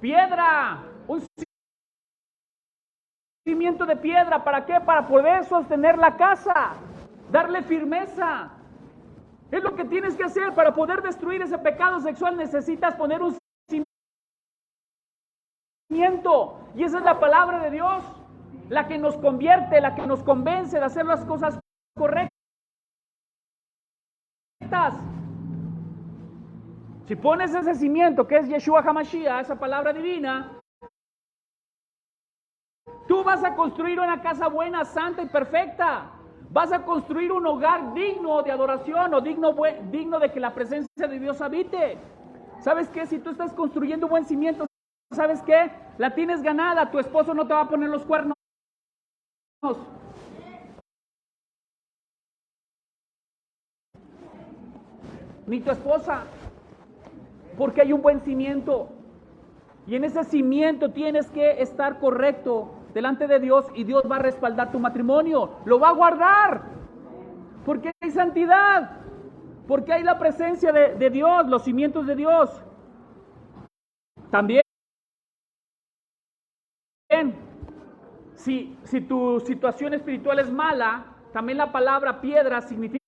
[SPEAKER 1] Piedra. Un cimiento de piedra. ¿Para qué? Para poder sostener la casa, darle firmeza. Es lo que tienes que hacer para poder destruir ese pecado sexual. Necesitas poner un cimiento, y esa es la palabra de Dios, la que nos convierte, la que nos convence de hacer las cosas correctas. Si pones ese cimiento que es Yeshua HaMashiach, esa palabra divina, tú vas a construir una casa buena, santa y perfecta. Vas a construir un hogar digno de adoración o digno de que la presencia de Dios habite. ¿Sabes qué? Si tú estás construyendo un buen cimiento, ¿sabes qué? La tienes ganada. Tu esposo no te va a poner los cuernos. Ni tu esposa. Porque hay un buen cimiento. Y en ese cimiento tienes que estar correcto delante de Dios y Dios va a respaldar tu matrimonio. Lo va a guardar. Porque hay santidad. Porque hay la presencia de Dios, los cimientos de Dios. También, si tu situación espiritual es mala, también la palabra piedra significa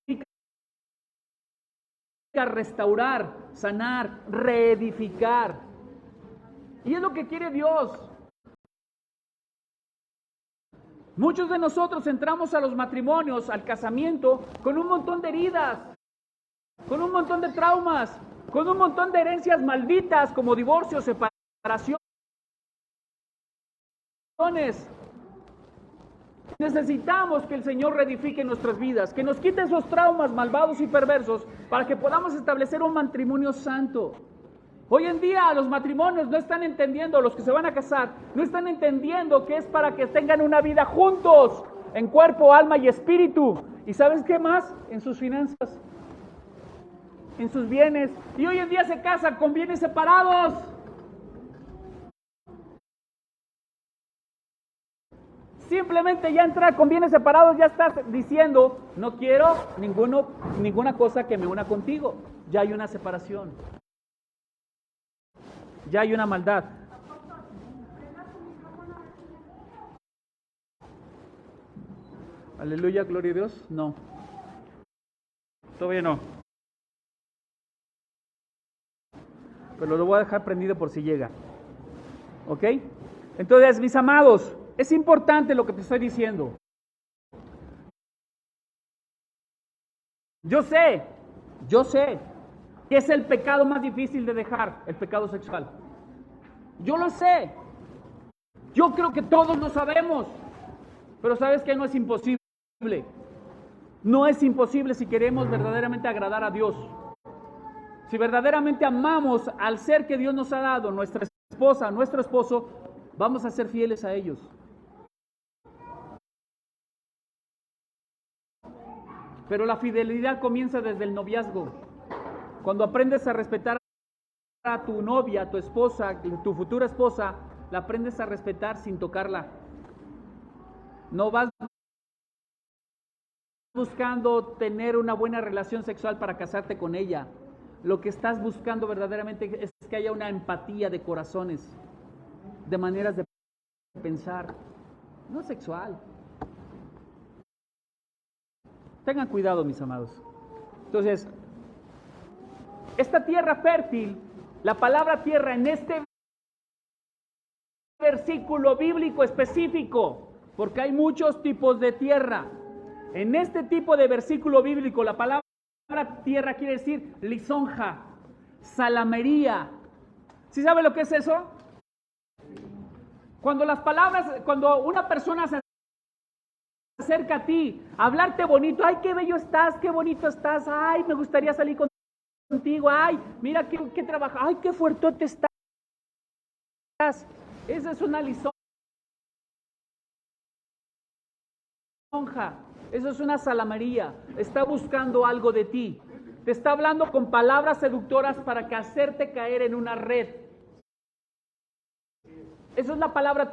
[SPEAKER 1] restaurar, sanar, reedificar. Y es lo que quiere Dios. Muchos de nosotros entramos a los matrimonios, al casamiento, con un montón de heridas, con un montón de traumas, con un montón de herencias malditas como divorcios, separaciones. Necesitamos que el Señor reedifique nuestras vidas, que nos quite esos traumas malvados y perversos para que podamos establecer un matrimonio santo. Hoy en día los matrimonios no están entendiendo, los que se van a casar, no están entendiendo que es para que tengan una vida juntos, en cuerpo, alma y espíritu. ¿Y sabes qué más? En sus finanzas, en sus bienes. Y hoy en día se casan con bienes separados. Simplemente ya entrar con bienes separados, ya estás diciendo, no quiero ninguna cosa que me una contigo. Ya hay una separación. Ya hay una maldad. Aleluya, gloria a Dios. No. Todavía no. Pero lo voy a dejar prendido por si llega. ¿Ok? Entonces, mis amados, es importante lo que te estoy diciendo. Yo sé que es el pecado más difícil de dejar, el pecado sexual. Yo lo sé. Yo creo que todos lo sabemos. Pero sabes que no es imposible. No es imposible si queremos verdaderamente agradar a Dios. Si verdaderamente amamos al ser que Dios nos ha dado, nuestra esposa, nuestro esposo, vamos a ser fieles a ellos. Pero la fidelidad comienza desde el noviazgo. Cuando aprendes a respetar a tu novia, a tu esposa, tu futura esposa, la aprendes a respetar sin tocarla. No vas buscando tener una buena relación sexual para casarte con ella. Lo que estás buscando verdaderamente es que haya una empatía de corazones, de maneras de pensar, no sexual. Tengan cuidado, mis amados. Entonces, esta tierra fértil, la palabra tierra en este versículo bíblico específico, porque hay muchos tipos de tierra. En este tipo de versículo bíblico, la palabra tierra quiere decir lisonja, salamería. ¿Sí sabe lo que es eso? Cuando una persona se acerca a ti, a hablarte bonito, ay, qué bello estás, qué bonito estás, ay, me gustaría salir contigo, ay, mira qué trabaja, ay, qué fuertote estás. Esa es una lisonja. Eso es una salamería. Está buscando algo de ti. Te está hablando con palabras seductoras para que hacerte caer en una red. Eso es la palabra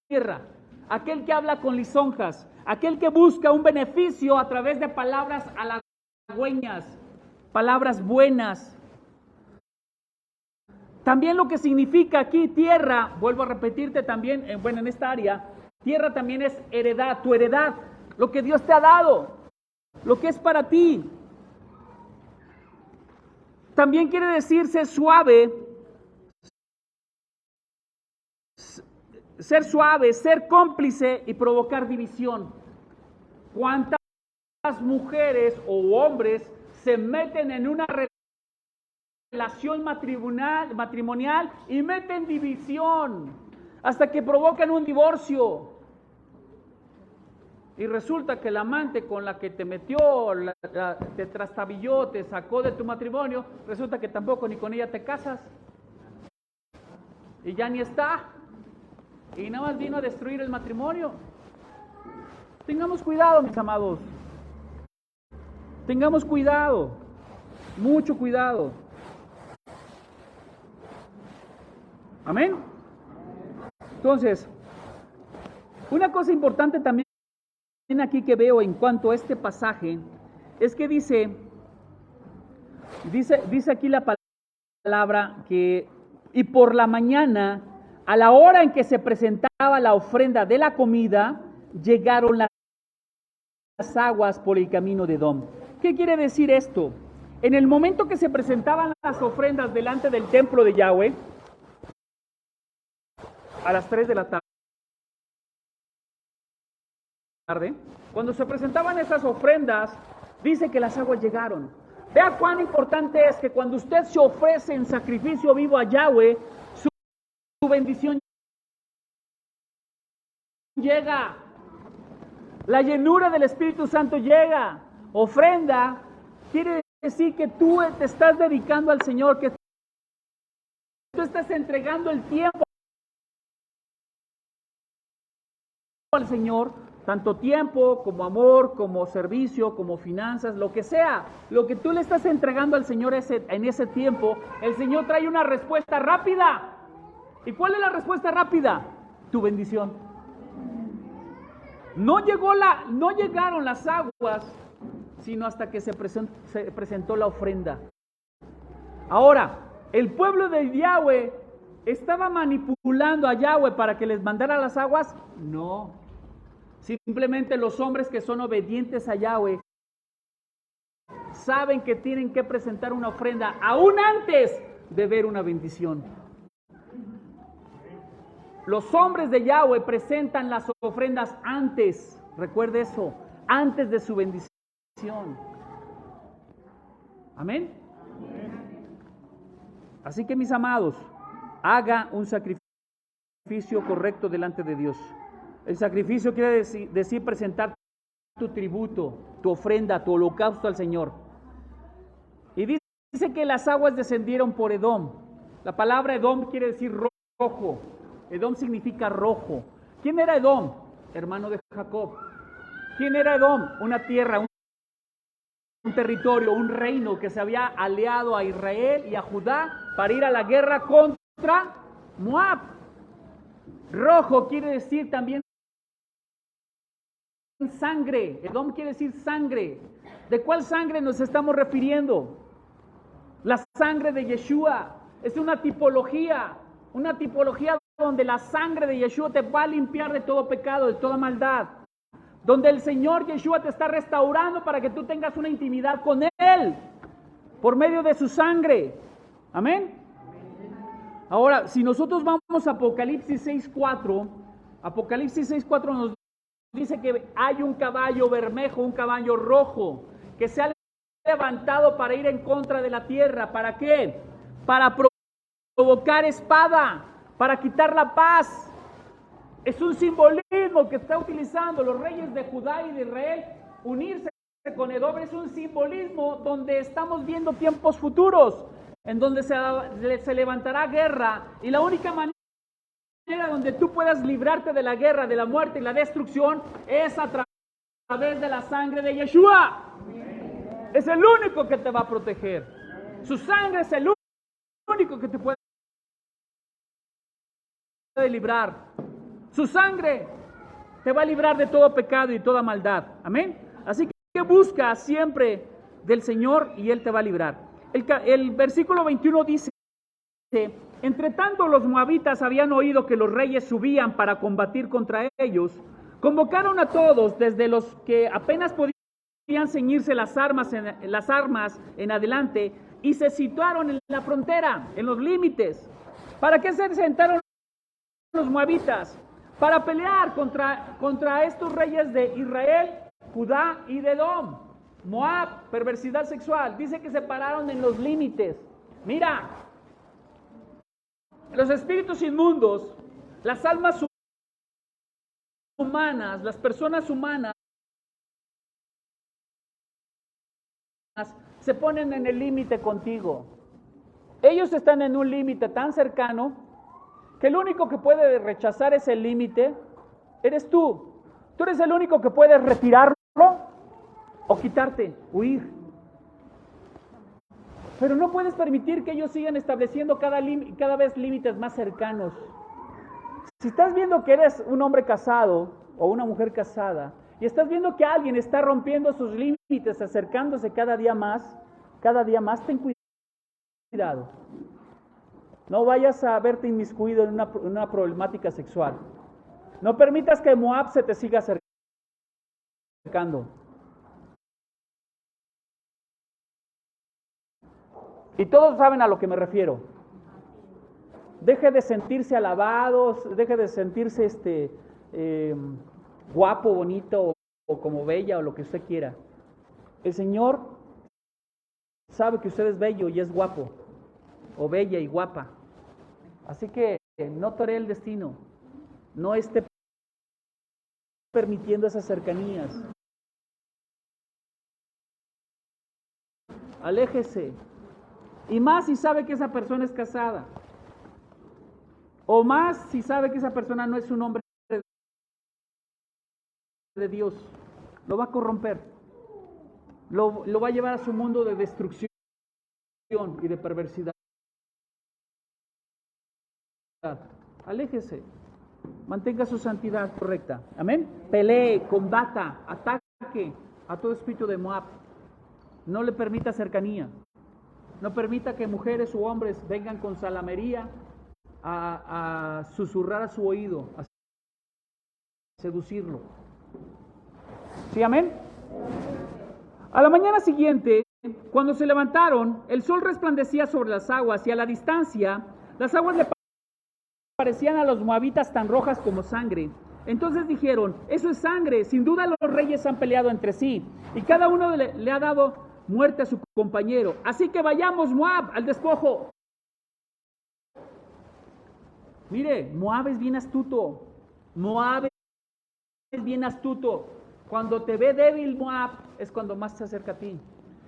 [SPEAKER 1] tierra. Aquel que habla con lisonjas. Aquel que busca un beneficio a través de palabras halagüeñas. Palabras buenas. También lo que significa aquí tierra, vuelvo a repetirte también, en esta área, tierra también es heredad, tu heredad, lo que Dios te ha dado, lo que es para ti. También quiere decir ser suave, ser cómplice y provocar división. ¿Cuántas mujeres o hombres se meten en una relación matrimonial y meten división hasta que provocan un divorcio. Y resulta que el amante con la que te metió, te trastabilló, te sacó de tu matrimonio, resulta que tampoco ni con ella te casas. Y ya ni está. Y nada más vino a destruir el matrimonio. Tengamos cuidado, mis amados. Tengamos cuidado. Mucho cuidado. Amén. Entonces, una cosa importante también aquí que veo en cuanto a este pasaje es que dice aquí la palabra que y por la mañana, a la hora en que se presentaba la ofrenda de la comida, llegaron las aguas por el camino de Edom. ¿Qué quiere decir esto? En el momento que se presentaban las ofrendas delante del templo de Yahweh, a las 3 de la tarde, cuando se presentaban esas ofrendas, dice que las aguas llegaron. Vea cuán importante es que cuando usted se ofrece en sacrificio vivo a Yahweh, su bendición llega. La llenura del Espíritu Santo llega. Ofrenda quiere decir que tú te estás dedicando al Señor, que tú estás entregando el tiempo al Señor, tanto tiempo como amor, como servicio, como finanzas, lo que sea, lo que tú le estás entregando al Señor en ese tiempo, el Señor trae una respuesta rápida. ¿Y cuál es la respuesta rápida? Tu bendición. No llegaron las aguas, sino hasta que se presentó la ofrenda. Ahora, el pueblo de Yahweh estaba manipulando a Yahweh para que les mandara las aguas. No. Simplemente los hombres que son obedientes a Yahweh saben que tienen que presentar una ofrenda aún antes de ver una bendición. Los hombres de Yahweh presentan las ofrendas antes, recuerde eso, antes de su bendición. ¿Amén? Así que, mis amados, haga un sacrificio correcto delante de Dios. El sacrificio quiere decir presentar tu tributo, tu ofrenda, tu holocausto al Señor. Y dice que las aguas descendieron por Edom. La palabra Edom quiere decir rojo. Edom significa rojo. ¿Quién era Edom? Hermano de Jacob. ¿Quién era Edom? Una tierra, un territorio, un reino que se había aliado a Israel y a Judá para ir a la guerra contra Moab. Rojo quiere decir también sangre. Edom quiere decir sangre. ¿De cuál sangre nos estamos refiriendo? La sangre de Yeshua. Es una tipología donde la sangre de Yeshua te va a limpiar de todo pecado, de toda maldad. Donde el Señor Yeshua te está restaurando para que tú tengas una intimidad con Él por medio de su sangre. Amén. Ahora, si nosotros vamos a Apocalipsis 6:4 nos dice que hay un caballo bermejo, un caballo rojo, que se ha levantado para ir en contra de la tierra. ¿Para qué? Para provocar espada, para quitar la paz. Es un simbolismo que está utilizando los reyes de Judá y de Israel. Unirse con Edom es un simbolismo donde estamos viendo tiempos futuros, en donde se levantará guerra, y la única manera donde tú puedas librarte de la guerra, de la muerte y la destrucción es a través de la sangre de Yeshua. Es el único que te va a proteger. Su sangre es el único que te puede librar. Su sangre te va a librar de todo pecado y toda maldad. Amén. Así que busca siempre del Señor y Él te va a librar. El versículo 21 dice: entre tanto los moabitas habían oído que los reyes subían para combatir contra ellos. Convocaron a todos, desde los que apenas podían ceñirse las armas en adelante, y se situaron en la frontera, en los límites. ¿Para qué se sentaron los moabitas? Para pelear contra estos reyes de Israel, Judá y de Edom. Moab, perversidad sexual. Dice que se pararon en los límites. Mira, los espíritus inmundos, las almas humanas, las personas humanas, se ponen en el límite contigo. Ellos están en un límite tan cercano que el único que puede rechazar ese límite eres tú. Tú eres el único que puede retirarlo o quitarte, huir. Pero no puedes permitir que ellos sigan estableciendo cada vez límites más cercanos. Si estás viendo que eres un hombre casado o una mujer casada y estás viendo que alguien está rompiendo sus límites, acercándose cada día más, ten cuidado. No vayas a verte inmiscuido en una problemática sexual. No permitas que Moab se te siga acercando. Y todos saben a lo que me refiero. Deje de sentirse alabado, deje de sentirse guapo, bonito o como bella o lo que usted quiera. El Señor sabe que usted es bello y es guapo, o bella y guapa. Así que no toree el destino, no esté permitiendo esas cercanías. Aléjese. Y más si sabe que esa persona es casada. O más si sabe que esa persona no es un hombre de Dios. Lo va a corromper. Lo va a llevar a su mundo de destrucción y de perversidad. Aléjese. Mantenga su santidad correcta. Amén. Pelee, combata, ataque a todo espíritu de Moab. No le permita cercanía. No permita que mujeres u hombres vengan con salamería a susurrar a su oído, a seducirlo. ¿Sí, amén? A la mañana siguiente, cuando se levantaron, el sol resplandecía sobre las aguas y a la distancia, las aguas le parecían a los moabitas tan rojas como sangre. Entonces dijeron, eso es sangre, sin duda los reyes han peleado entre sí y cada uno le ha dado muerte a su compañero. Así que vayamos, Moab, al despojo. Mire, Moab es bien astuto. Moab es bien astuto. Cuando te ve débil, Moab, es cuando más se acerca a ti.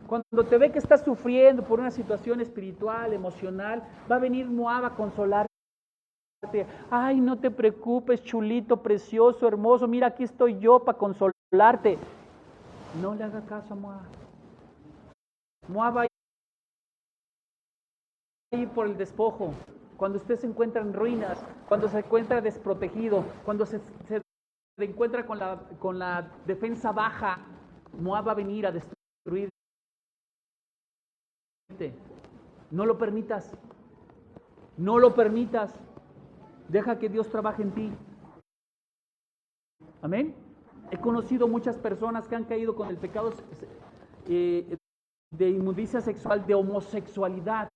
[SPEAKER 1] Cuando te ve que estás sufriendo por una situación espiritual, emocional, va a venir Moab a consolarte. Ay, no te preocupes, chulito, precioso, hermoso. Mira, aquí estoy yo para consolarte. No le haga caso a Moab. Moab va a ir por el despojo. Cuando usted se encuentra en ruinas, cuando se encuentra desprotegido, cuando se encuentra con la defensa baja, Moab va a venir a destruirte. No lo permitas. No lo permitas. Deja que Dios trabaje en ti. Amén. He conocido muchas personas que han caído con el pecado de inmundicia sexual, de homosexualidad,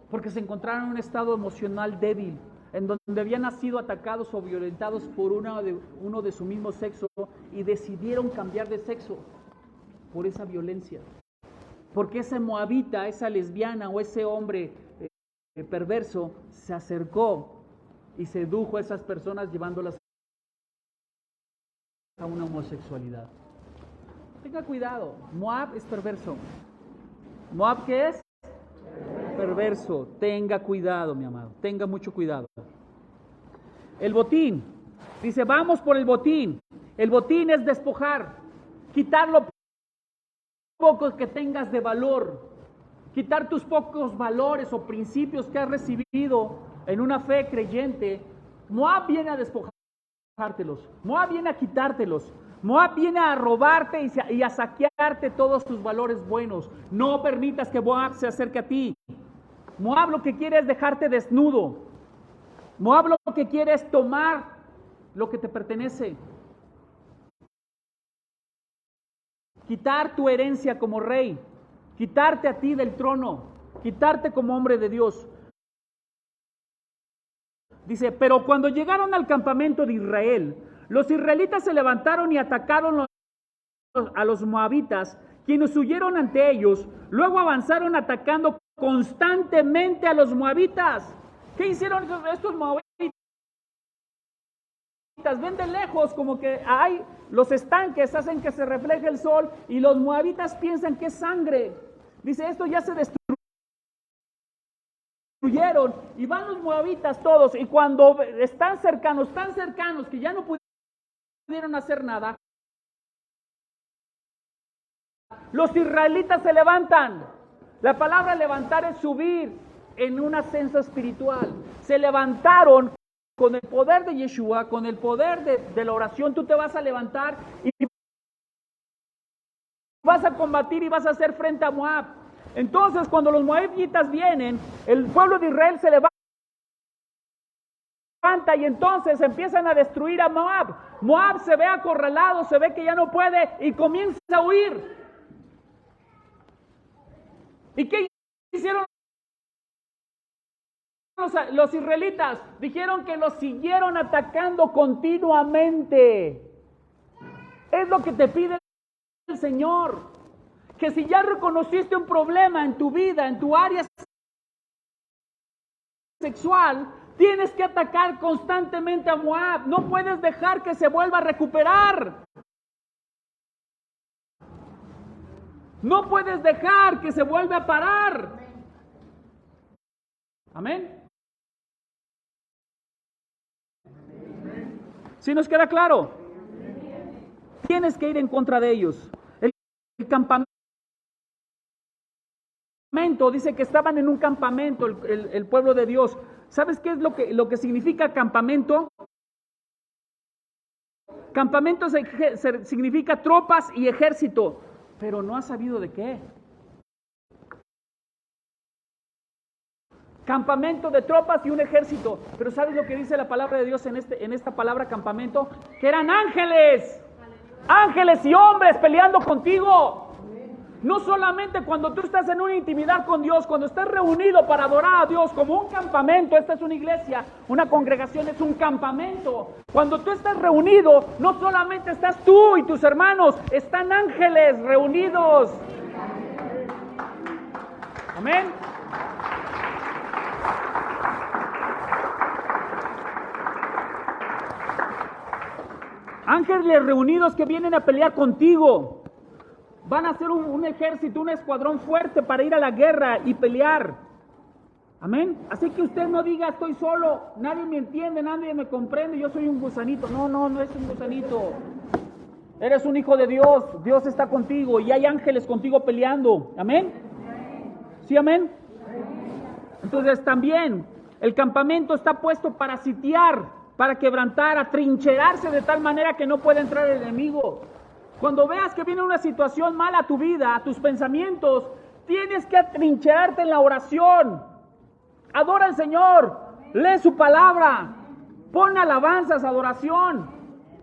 [SPEAKER 1] porque se encontraron en un estado emocional débil, en donde habían sido atacados o violentados por uno de su mismo sexo y decidieron cambiar de sexo por esa violencia. Porque esa moabita, esa lesbiana o ese hombre perverso se acercó y sedujo a esas personas llevándolas a una homosexualidad. Tenga cuidado, Moab es perverso. ¿Moab qué es? Perverso. Tenga cuidado, mi amado, tenga mucho cuidado. El botín, dice, vamos por el botín. El botín es despojar, quitar lo poco que tengas de valor, quitar tus pocos valores o principios que has recibido en una fe creyente. Moab viene a despojártelos, Moab viene a quitártelos, Moab viene a robarte y a saquearte todos tus valores buenos. No permitas que Moab se acerque a ti. Moab lo que quiere es dejarte desnudo. Moab lo que quiere es tomar lo que te pertenece. Quitar tu herencia como rey, quitarte a ti del trono, quitarte como hombre de Dios. Dice, pero cuando llegaron al campamento de Israel, Los israelitas se levantaron y atacaron a los moabitas, quienes huyeron ante ellos. Luego avanzaron atacando constantemente a los moabitas. ¿Qué hicieron estos moabitas? Ven de lejos como que hay los estanques, hacen que se refleje el sol, y los moabitas piensan que es sangre. Dice, esto ya se destruyeron, y van los moabitas todos, y cuando están cercanos, tan cercanos que ya no pudieron hacer nada, los israelitas se levantan. La palabra levantar es subir en un ascenso espiritual. Se levantaron con el poder de Yeshua, con el poder de la oración. Tú te vas a levantar y vas a combatir y vas a hacer frente a Moab. Entonces, cuando los moabitas vienen, el pueblo de Israel se levanta y entonces empiezan a destruir a Moab. Moab se ve acorralado, se ve que ya no puede y comienza a huir. ¿Y qué hicieron los israelitas? Dijeron que los siguieron atacando continuamente. Es lo que te pide el Señor. Que si ya reconociste un problema en tu vida, en tu área sexual, tienes que atacar constantemente a Moab. No puedes dejar que se vuelva a recuperar. No puedes dejar que se vuelva a parar. Amén. ¿Sí nos queda claro? Tienes que ir en contra de ellos. El campamento dice que estaban en un campamento, el pueblo de Dios. ¿Sabes qué es lo que significa campamento? Campamento significa tropas y ejército, pero no has sabido de qué. Campamento de tropas y un ejército. Pero ¿sabes lo que dice la palabra de Dios en esta palabra campamento? Que eran ángeles. Ángeles y hombres peleando contigo. No solamente cuando tú estás en una intimidad con Dios, cuando estás reunido para adorar a Dios como un campamento. Esta es una iglesia, una congregación es un campamento. Cuando tú estás reunido, no solamente estás tú y tus hermanos, están ángeles reunidos. Amén. Ángeles reunidos que vienen a pelear contigo. Van a ser un ejército, un escuadrón fuerte para ir a la guerra y pelear. Amén. Así que usted no diga estoy solo, nadie me entiende, nadie me comprende, yo soy un gusanito. No es un gusanito. Eres un hijo de Dios, Dios está contigo y hay ángeles contigo peleando. Amén. ¿Sí, amén? Entonces también el campamento está puesto para sitiar, para quebrantar, atrincherarse de tal manera que no pueda entrar el enemigo. Cuando veas que viene una situación mala a tu vida, a tus pensamientos, tienes que atrincherarte en la oración. Adora al Señor, lee su palabra, pon alabanzas, adoración,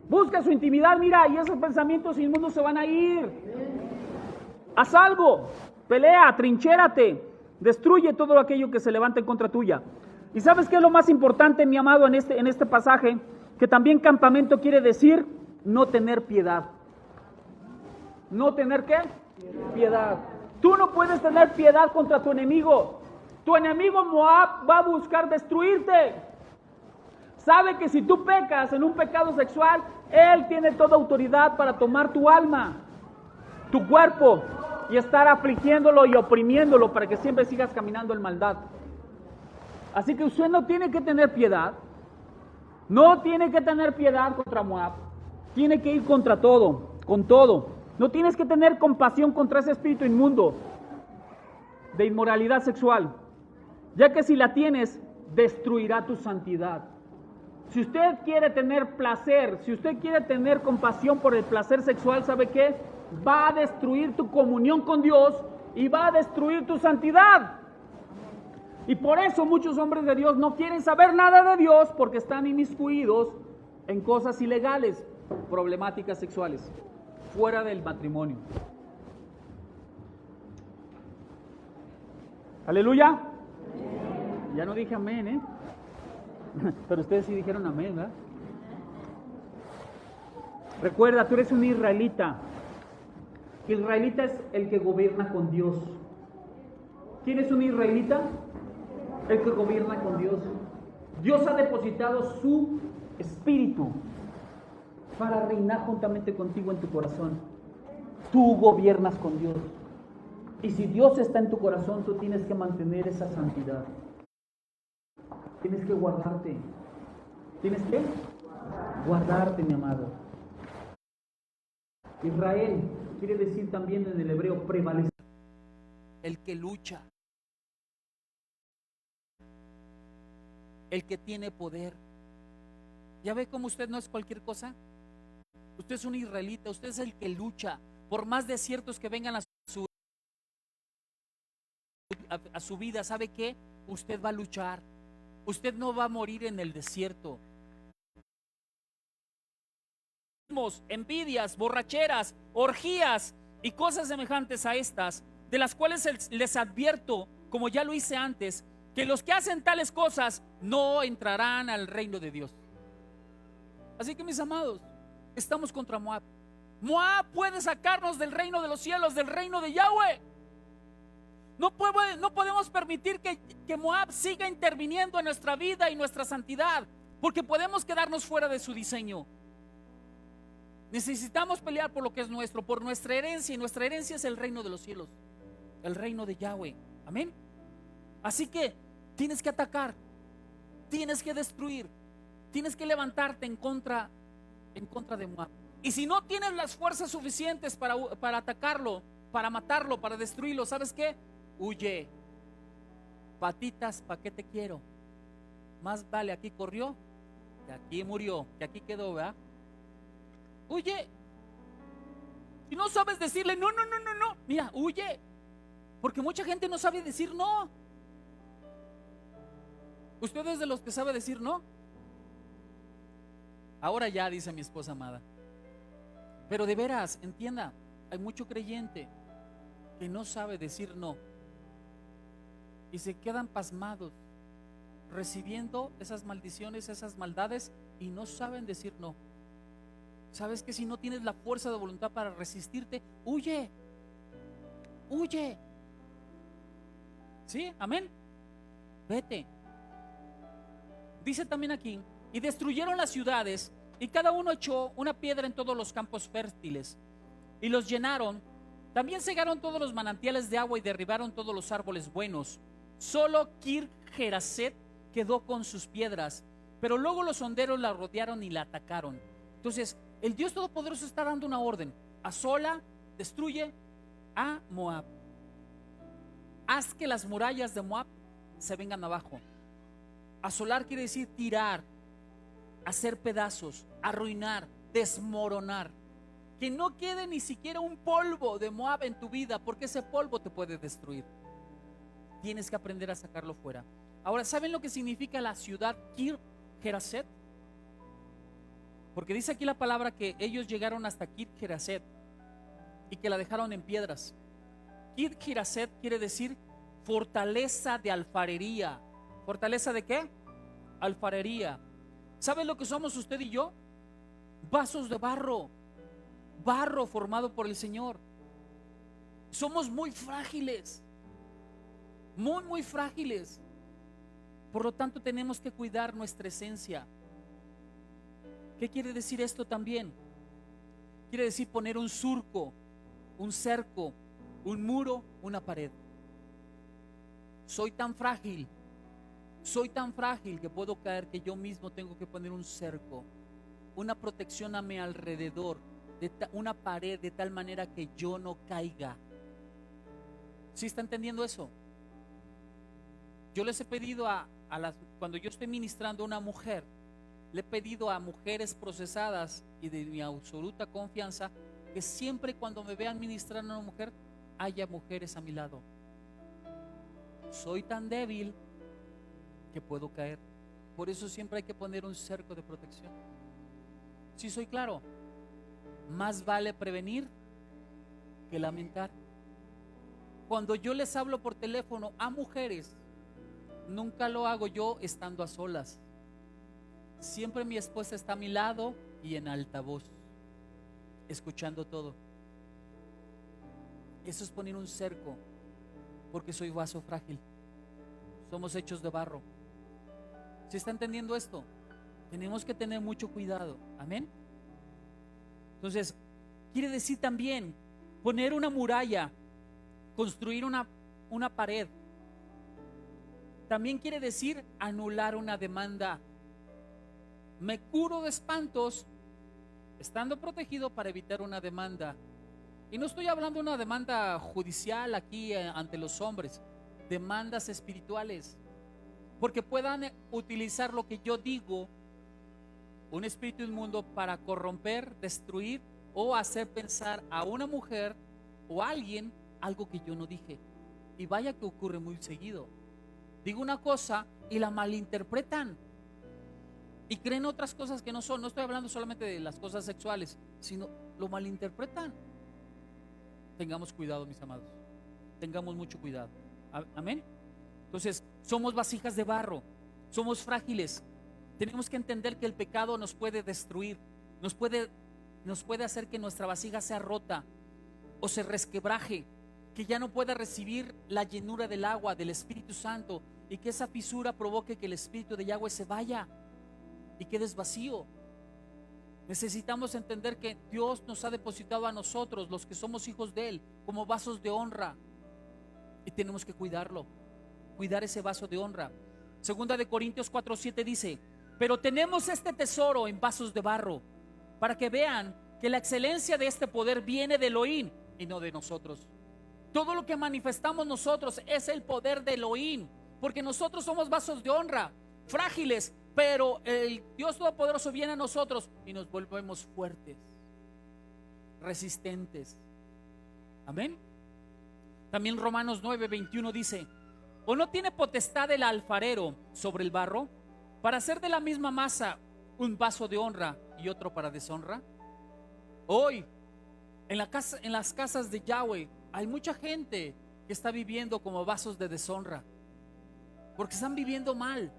[SPEAKER 1] busca su intimidad, mira, y esos pensamientos inmundos se van a ir. Haz algo, pelea, atrinchérate, destruye todo aquello que se levanta en contra tuya. ¿Y sabes qué es lo más importante, mi amado, en este pasaje? Que también campamento quiere decir no tener piedad. ¿No tener qué? Piedad. Tú no puedes tener piedad contra tu enemigo. Tu enemigo Moab va a buscar destruirte. Sabe que si tú pecas en un pecado sexual, él tiene toda autoridad para tomar tu alma, tu cuerpo, y estar afligiéndolo y oprimiéndolo para que siempre sigas caminando en maldad. Así que usted no tiene que tener piedad. No tiene que tener piedad contra Moab. Tiene que ir contra todo, con todo. No tienes que tener compasión contra ese espíritu inmundo de inmoralidad sexual, ya que si la tienes, destruirá tu santidad. Si usted quiere tener placer, si usted quiere tener compasión por el placer sexual, ¿sabe qué? Va a destruir tu comunión con Dios y va a destruir tu santidad. Y por eso muchos hombres de Dios no quieren saber nada de Dios porque están inmiscuidos en cosas ilegales, problemáticas sexuales, fuera del matrimonio. Aleluya. Ya no dije amén, pero ustedes sí dijeron amén, ¿verdad? Recuerda, tú eres un israelita. Israelita es el que gobierna con Dios. ¿Quién es un israelita? El que gobierna con Dios. Dios ha depositado su espíritu para reinar juntamente contigo en tu corazón. Tú gobiernas con Dios. Y si Dios está en tu corazón, tú tienes que mantener esa santidad. Tienes que guardarte. Tienes que guardarte, mi amado. Israel quiere decir también en el hebreo prevalecer.
[SPEAKER 2] El que lucha, el que tiene poder. ¿Ya ve cómo usted no es cualquier cosa? Usted es un israelita, usted es el que lucha. Por más desiertos que vengan a su vida, ¿sabe qué? Usted va a luchar. Usted no va a morir en el desierto. Envidias, borracheras, orgías y cosas semejantes a estas, de las cuales les advierto, como ya lo hice antes, que los que hacen tales cosas no entrarán al reino de Dios. Así que, mis amados, estamos contra Moab. Moab puede sacarnos del reino de los cielos, del reino de Yahweh. No podemos permitir que Moab siga interviniendo en nuestra vida y nuestra santidad, porque podemos quedarnos fuera de su diseño. Necesitamos pelear por lo que es nuestro, por nuestra herencia, y nuestra herencia es el reino de los cielos, el reino de Yahweh. Amén. Así que tienes que atacar, tienes que destruir, tienes que levantarte en contra de Moab. Y si no tienes las fuerzas suficientes para atacarlo, para matarlo, para destruirlo, ¿sabes qué? Huye. Patitas, ¿para qué te quiero? Más vale aquí corrió que aquí murió, que aquí quedó, ¿verdad? Huye. Si no sabes decirle no, mira, huye. Porque mucha gente no sabe decir no. ¿Usted es de los que sabe decir no? Ahora ya, dice mi esposa amada. Pero de veras, entienda, hay mucho creyente que no sabe decir no y se quedan pasmados recibiendo esas maldiciones, esas maldades, y no saben decir no. ¿Sabes que si no tienes la fuerza de voluntad para resistirte, huye? Huye. ¿Sí? Amén. Vete. Dice también aquí: y destruyeron las ciudades, y cada uno echó una piedra en todos los campos fértiles, y los llenaron. También cegaron todos los manantiales de agua y derribaron todos los árboles buenos. Solo Kir-Jeraset quedó con sus piedras, pero luego los honderos la rodearon y la atacaron. Entonces, el Dios Todopoderoso está dando una orden: asola, destruye a Moab. Haz que las murallas de Moab se vengan abajo. Asolar quiere decir tirar, hacer pedazos, arruinar, desmoronar. Que no quede ni siquiera un polvo de Moab en tu vida, porque ese polvo te puede destruir. Tienes que aprender a sacarlo fuera. Ahora, ¿saben lo que significa la ciudad Kir-Jeraset? Porque dice aquí la palabra que ellos llegaron hasta Kir-Jeraset y que la dejaron en piedras. Kir-Jeraset quiere decir fortaleza de alfarería. ¿Fortaleza de qué? Alfarería. ¿Saben lo que somos usted y yo? Vasos de barro. Barro formado por el Señor. Somos muy frágiles. Muy frágiles. Por lo tanto, tenemos que cuidar nuestra esencia. ¿Qué quiere decir esto también? Quiere decir poner un surco, un cerco, un muro, una pared. Soy tan frágil que puedo caer, que yo mismo tengo que poner un cerco, una protección a mi alrededor, una pared, de tal manera que yo no caiga. ¿Sí está entendiendo eso? Yo les he pedido cuando yo estoy ministrando a una mujer, le he pedido a mujeres procesadas y de mi absoluta confianza, que siempre cuando me vean ministrando a una mujer, haya mujeres a mi lado. Soy tan débil que puedo caer. Por eso siempre hay que poner un cerco de protección. ¿Sí soy claro? Más vale prevenir que lamentar. Cuando yo les hablo por teléfono a mujeres, nunca lo hago yo estando a solas. Siempre mi esposa está a mi lado y en altavoz. escuchando todo. Eso es poner un cerco, porque soy vaso frágil. Somos hechos de barro. ¿Se está entendiendo esto? Tenemos que tener mucho cuidado. Amén. Entonces, quiere decir también poner una muralla, construir una pared. También quiere decir anular una demanda. Me curo de espantos estando protegido para evitar una demanda. Y no estoy hablando de una demanda judicial aquí ante los hombres, demandas espirituales, porque puedan utilizar lo que yo digo, un espíritu inmundo, para corromper, destruir o hacer pensar a una mujer o a alguien algo que yo no dije. Y vaya que ocurre muy seguido. Digo una cosa y la malinterpretan y creen otras cosas que no son. No estoy hablando solamente de las cosas sexuales, sino lo malinterpretan. Tengamos cuidado, mis amados. Tengamos mucho cuidado. Amén. Entonces, somos vasijas de barro, somos frágiles. Tenemos que entender que el pecado nos puede destruir, nos puede hacer que nuestra vasija sea rota o se resquebraje, que ya no pueda recibir la llenura del agua, del Espíritu Santo, y que esa fisura provoque que el Espíritu de Yahweh se vaya y quedes vacío. Necesitamos entender que Dios nos ha depositado a nosotros, los que somos hijos de Él, como vasos de honra, y tenemos que cuidarlo, cuidar ese vaso de honra. Segunda de Corintios 4:7 dice: pero tenemos este tesoro en vasos de barro, para que vean que la excelencia de este poder viene de Elohim y no de nosotros. Todo lo que manifestamos nosotros es el poder de Elohim, porque nosotros somos vasos de honra, frágiles, pero el Dios Todopoderoso viene a nosotros y nos volvemos fuertes, resistentes. Amén. También Romanos 9:21 dice: ¿o no tiene potestad el alfarero sobre el barro para hacer de la misma masa un vaso de honra y otro para deshonra? Hoy en las casas de Yahweh hay mucha gente que está viviendo como vasos de deshonra, porque están viviendo mal.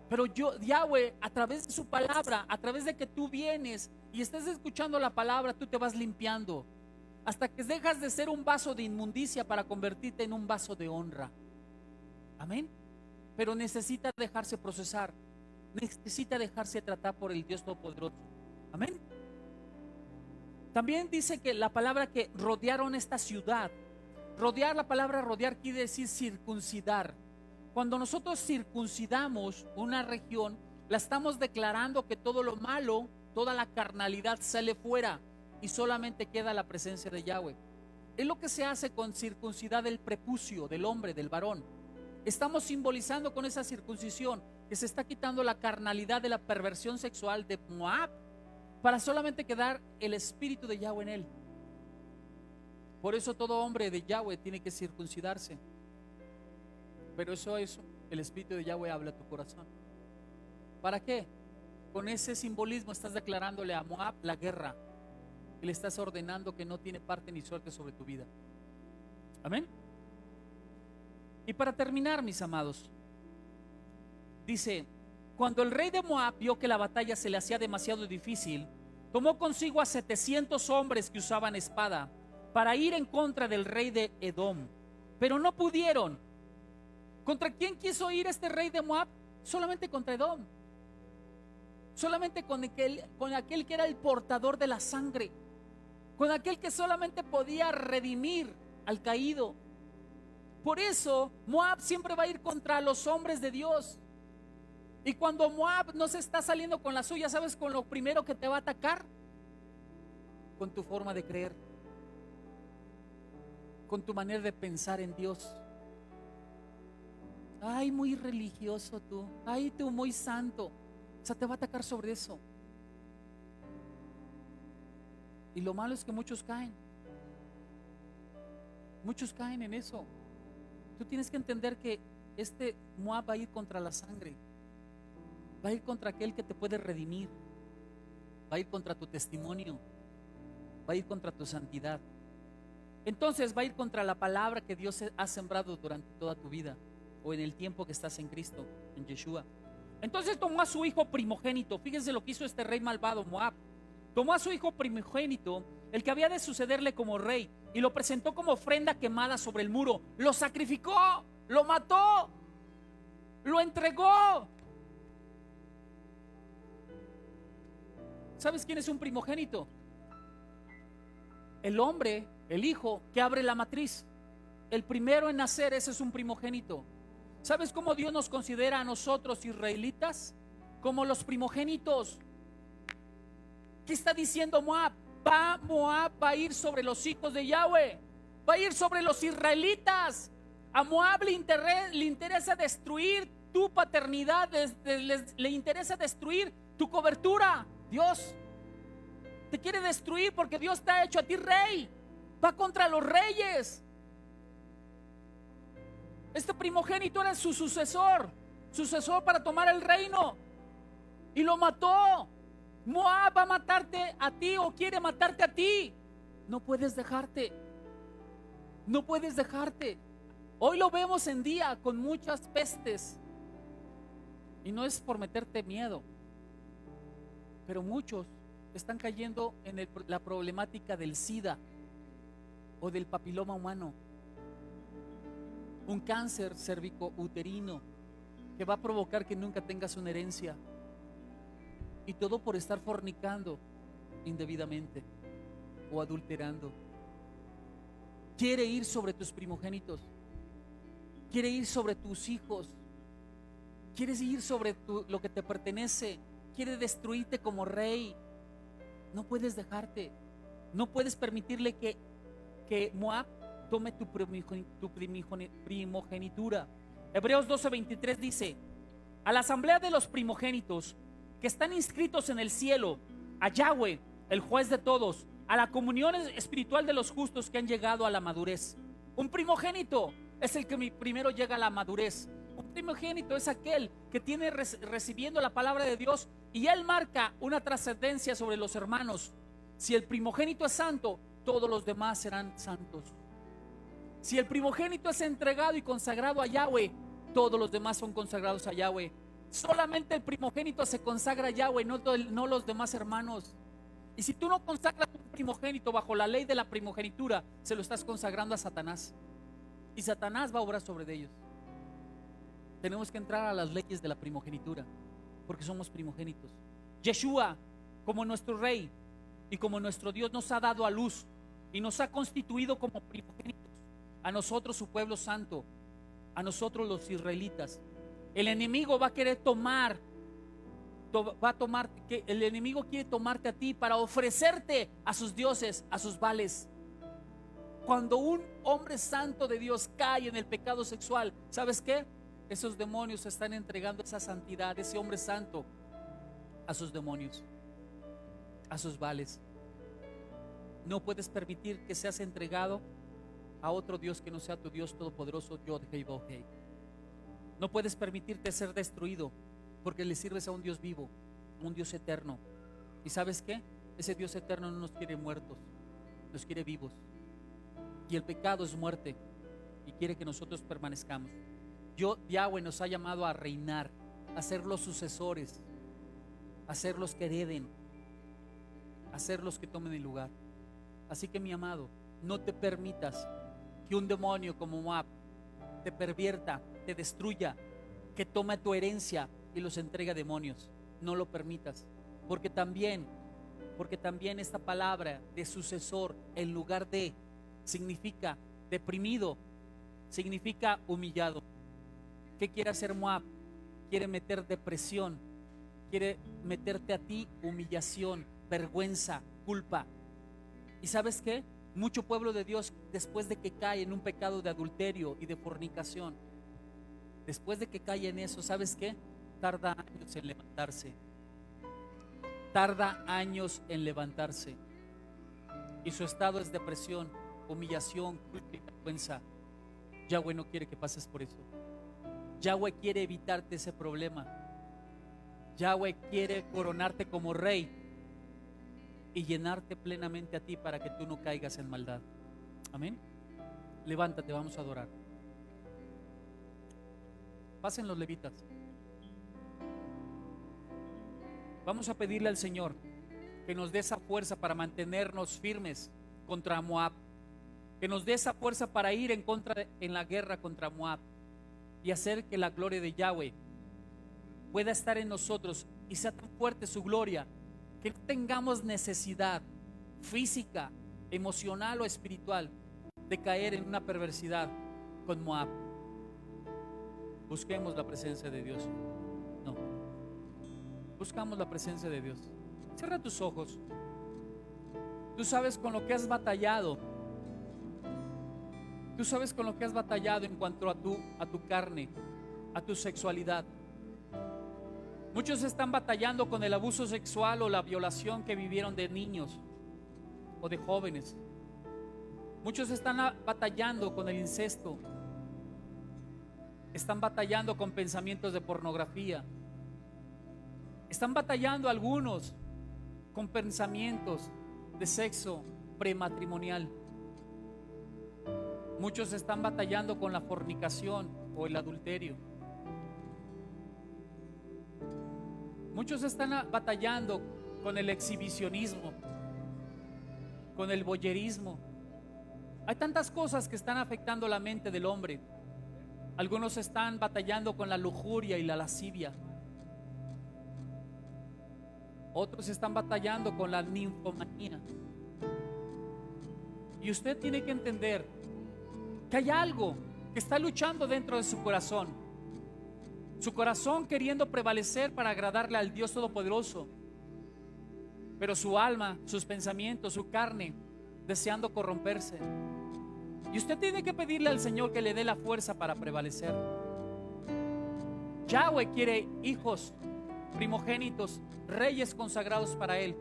[SPEAKER 2] Pero Yahweh, a través de su palabra, a través de que tú vienes y estés escuchando la palabra, tú te vas limpiando hasta que dejas de ser un vaso de inmundicia para convertirte en un vaso de honra. Amén. Pero necesita dejarse procesar, necesita dejarse tratar por el Dios Todopoderoso. Amén. También dice que la palabra que rodearon esta ciudad, rodear, la palabra rodear quiere decir circuncidar. Cuando nosotros circuncidamos una región, la estamos declarando que todo lo malo, toda la carnalidad sale fuera y solamente queda la presencia de Yahweh. Es lo que se hace con circuncidar el prepucio del hombre, del varón. Estamos simbolizando con esa circuncisión que se está quitando la carnalidad de la perversión sexual de Moab, para solamente quedar el espíritu de Yahweh en él. Por eso todo hombre de Yahweh tiene que circuncidarse. Pero eso, el espíritu de Yahweh habla a tu corazón. ¿Para qué? Con ese simbolismo estás declarándole a Moab la guerra y le estás ordenando que no tiene parte ni suerte sobre tu vida. Amén. Y para terminar, mis amados, dice: cuando el rey de Moab vio que la batalla se le hacía demasiado difícil, tomó consigo a 700 hombres que usaban espada para ir en contra del rey de Edom, pero no pudieron. ¿Contra quién quiso ir este rey de Moab? Solamente contra Edom, solamente con aquel que era el portador de la sangre, con aquel que solamente podía redimir al caído. Por eso Moab siempre va a ir contra los hombres de Dios. Y cuando Moab no se está saliendo con la suya, ¿sabes con lo primero que te va a atacar? Con tu forma de creer, con tu manera de pensar en Dios. Ay, muy religioso tú. Ay, tú muy santo. O sea, te va a atacar sobre eso. Y lo malo es que muchos caen. Muchos caen en eso. Tú tienes que entender que este Moab va a ir contra la sangre. Va a ir contra aquel que te puede redimir. Va a ir contra tu testimonio. Va a ir contra tu santidad. Entonces va a ir contra la palabra que Dios ha sembrado durante toda tu vida, o en el tiempo que estás en Cristo, en Yeshua. Entonces tomó a su hijo primogénito. Fíjense lo que hizo este rey malvado, Moab. Tomó a su hijo primogénito el que había de sucederle como rey, y lo presentó como ofrenda quemada sobre el muro. Lo sacrificó, lo mató, lo entregó. ¿Sabes quién es un primogénito? El hombre, el hijo que abre la matriz. El primero en nacer, ese es un primogénito. ¿Sabes cómo Dios nos considera a nosotros israelitas? Como los primogénitos. ¿Qué está diciendo Moab? Moab va a ir sobre los hijos de Yahweh, va a ir sobre los israelitas. A Moab le interesa destruir tu paternidad, le interesa destruir tu cobertura. Dios te quiere destruir porque Dios te ha hecho a ti rey. Va contra los reyes. Este primogénito era su sucesor para tomar el reino, y lo mató. Moab va a matarte a ti, o quiere matarte a ti. No puedes dejarte. No puedes dejarte. Hoy lo vemos en día con muchas pestes, y no es por meterte miedo, pero muchos están cayendo en la problemática del SIDA o del papiloma humano, un cáncer cervicouterino que va a provocar que nunca tengas una herencia, y todo por estar fornicando indebidamente o adulterando. Quiere ir sobre tus primogénitos, quiere ir sobre tus hijos, quieres ir sobre lo que te pertenece, quiere destruirte como rey. No puedes dejarte, no puedes permitirle que Moab tome tu primogenitura. Hebreos 12:23 dice: a la asamblea de los primogénitos que están inscritos en el cielo, a Yahweh, el juez de todos, a la comunión espiritual de los justos que han llegado a la madurez. Un primogénito es el que primero llega a la madurez. Un primogénito es aquel que tiene recibiendo la palabra de Dios, y él marca una trascendencia sobre los hermanos. Si el primogénito es santo, todos los demás serán santos. Si el primogénito es entregado y consagrado a Yahweh, todos los demás son consagrados a Yahweh. Solamente el primogénito se consagra a Yahweh, no los demás hermanos. Y si tú no consagras un primogénito bajo la ley de la primogenitura, se lo estás consagrando a Satanás, y Satanás va a obrar sobre ellos. Tenemos que entrar a las leyes de la primogenitura, porque somos primogénitos. Yeshua, como nuestro rey y como nuestro Dios, nos ha dado a luz y nos ha constituido como primogénitos, a nosotros su pueblo santo, a nosotros los israelitas. El enemigo va a querer el enemigo quiere tomarte a ti para ofrecerte a sus dioses, a sus Baales. Cuando un hombre santo de Dios cae en el pecado sexual, ¿sabes qué? Esos demonios están entregando esa santidad, ese hombre santo, a sus demonios, a sus Baales. No puedes permitir que seas entregado a otro Dios que no sea tu Dios todopoderoso, Yod-Heh-Vah-Heh. No puedes permitirte ser destruido, porque le sirves a un Dios vivo, un Dios eterno. ¿Y sabes qué? Ese Dios eterno no nos quiere muertos, nos quiere vivos. Y el pecado es muerte, y quiere que nosotros permanezcamos. Yahweh nos ha llamado a reinar, a ser los sucesores, a ser los que hereden, a ser los que tomen el lugar. Así que, mi amado, no te permitas que un demonio como Moab te pervierta, te destruya, que tome tu herencia y los entregue a demonios. No lo permitas, porque también esta palabra de sucesor, en lugar de, significa deprimido, significa humillado. ¿Qué quiere hacer Moab? Quiere meter depresión, quiere meterte a ti humillación, vergüenza, culpa. ¿Y sabes qué? Mucho pueblo de Dios, después de que cae en un pecado de adulterio y de fornicación, después de que cae en eso, ¿sabes qué? Tarda años en levantarse. Tarda años en levantarse. Y su estado es depresión, humillación, culpa y vergüenza. Yahweh no quiere que pases por eso. Yahweh quiere evitarte ese problema. Yahweh quiere coronarte como rey y llenarte plenamente a ti para que tú no caigas en maldad. Amén. Levántate, vamos a adorar. Pasen los levitas. Vamos a pedirle al Señor que nos dé esa fuerza para mantenernos firmes contra Moab, que nos dé esa fuerza para ir en la guerra contra Moab y hacer que la gloria de Yahweh pueda estar en nosotros y sea tan fuerte su gloria que no tengamos necesidad física, emocional o espiritual de caer en una perversidad con Moab. Busquemos la presencia de Dios. No, buscamos la presencia de Dios. Cierra tus ojos. Tú sabes con lo que has batallado. Tú sabes con lo que has batallado en cuanto a tu carne, a tu sexualidad. Muchos están batallando con el abuso sexual o la violación que vivieron de niños o de jóvenes. Muchos están batallando con el incesto. Están batallando con pensamientos de pornografía. Están batallando algunos con pensamientos de sexo prematrimonial. Muchos están batallando con la fornicación o el adulterio. Muchos están batallando con el exhibicionismo, con el voyerismo. Hay tantas cosas que están afectando la mente del hombre. Algunos están batallando con la lujuria y la lascivia. Otros están batallando con la ninfomanía. Y usted tiene que entender que hay algo que está luchando dentro de su corazón. Su corazón queriendo prevalecer para agradarle al Dios Todopoderoso, pero su alma, sus pensamientos, su carne deseando corromperse. Y usted tiene que pedirle al Señor que le dé la fuerza para prevalecer. Yahweh quiere hijos primogénitos, reyes consagrados para Él,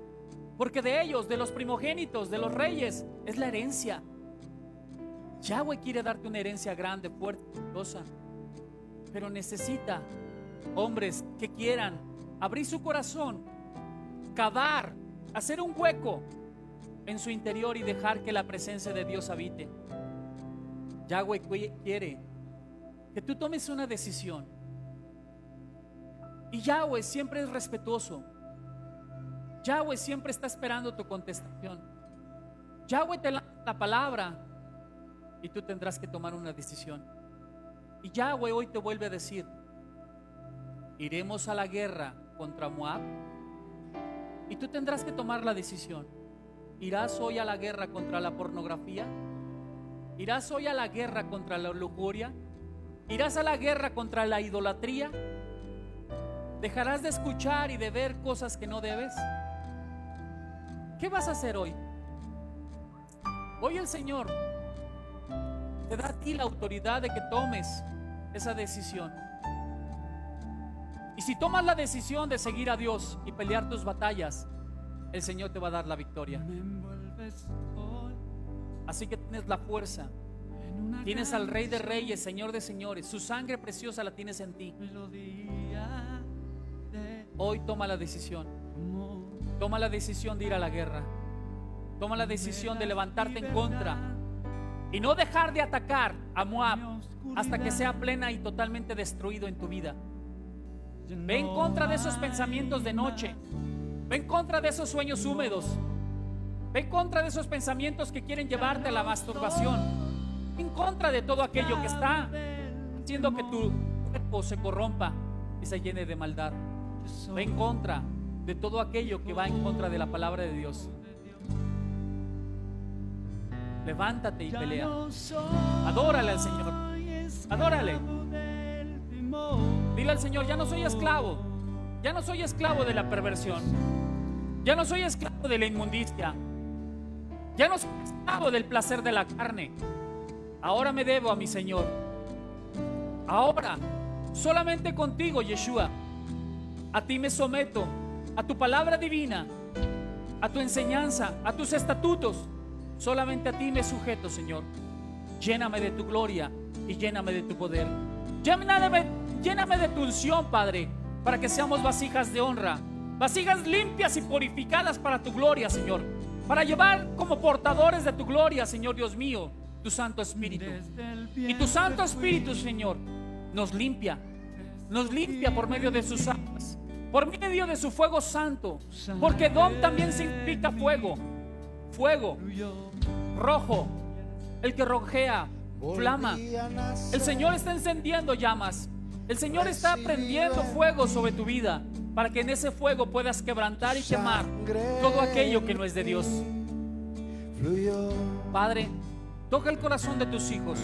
[SPEAKER 2] porque de ellos, de los primogénitos, de los reyes, es la herencia. Yahweh quiere darte una herencia grande, fuerte, poderosa, pero necesita hombres que quieran abrir su corazón, cavar, hacer un hueco en su interior y dejar que la presencia de Dios habite. Yahweh quiere que tú tomes una decisión. Y Yahweh siempre es respetuoso. Yahweh siempre está esperando tu contestación. Yahweh te da la palabra y tú tendrás que tomar una decisión. Y Yahweh hoy te vuelve a decir: iremos a la guerra contra Moab. Y tú tendrás que tomar la decisión. ¿Irás hoy a la guerra contra la pornografía? ¿Irás hoy a la guerra contra la lujuria? ¿Irás a la guerra contra la idolatría? ¿Dejarás de escuchar y de ver cosas que no debes? ¿Qué vas a hacer hoy? Hoy el Señor te da a ti la autoridad de que tomes esa decisión. Y si tomas la decisión de seguir a Dios y pelear tus batallas, el Señor te va a dar la victoria. Así que tienes la fuerza, tienes al Rey de Reyes, Señor de Señores, su sangre preciosa la tienes en ti. Hoy toma la decisión. Toma la decisión de ir a la guerra. Toma la decisión de levantarte en contra y no dejar de atacar a Moab hasta que sea plena y totalmente destruido en tu vida. Ve en contra de esos pensamientos de noche. Ve en contra de esos sueños húmedos. Ve en contra de esos pensamientos que quieren llevarte a la masturbación. Ve en contra de todo aquello que está haciendo que tu cuerpo se corrompa y se llene de maldad. Ve en contra de todo aquello que va en contra de la palabra de Dios. Levántate y pelea. Adórale al Señor. Adórale. Dile al Señor: ya no soy esclavo. Ya no soy esclavo de la perversión. Ya no soy esclavo de la inmundicia. Ya no soy esclavo del placer de la carne. Ahora me debo a mi Señor. Ahora solamente contigo, Yeshua, a ti me someto, a tu palabra divina, a tu enseñanza, a tus estatutos. Solamente a ti me sujeto, Señor. Lléname de tu gloria y lléname de tu poder. Lléname de tu unción, Padre, para que seamos vasijas de honra, vasijas limpias y purificadas para tu gloria, Señor, para llevar como portadores de tu gloria, Señor Dios mío, tu Santo Espíritu. Y tu Santo Espíritu, Señor, nos limpia por medio de sus aguas, por medio de su fuego santo, porque Dom también significa fuego, fuego rojo, el que rojea, flama. El Señor está encendiendo llamas, el Señor está prendiendo fuego sobre tu vida, para que en ese fuego puedas quebrantar y quemar todo aquello que no es de Dios. Padre, toca el corazón de tus hijos,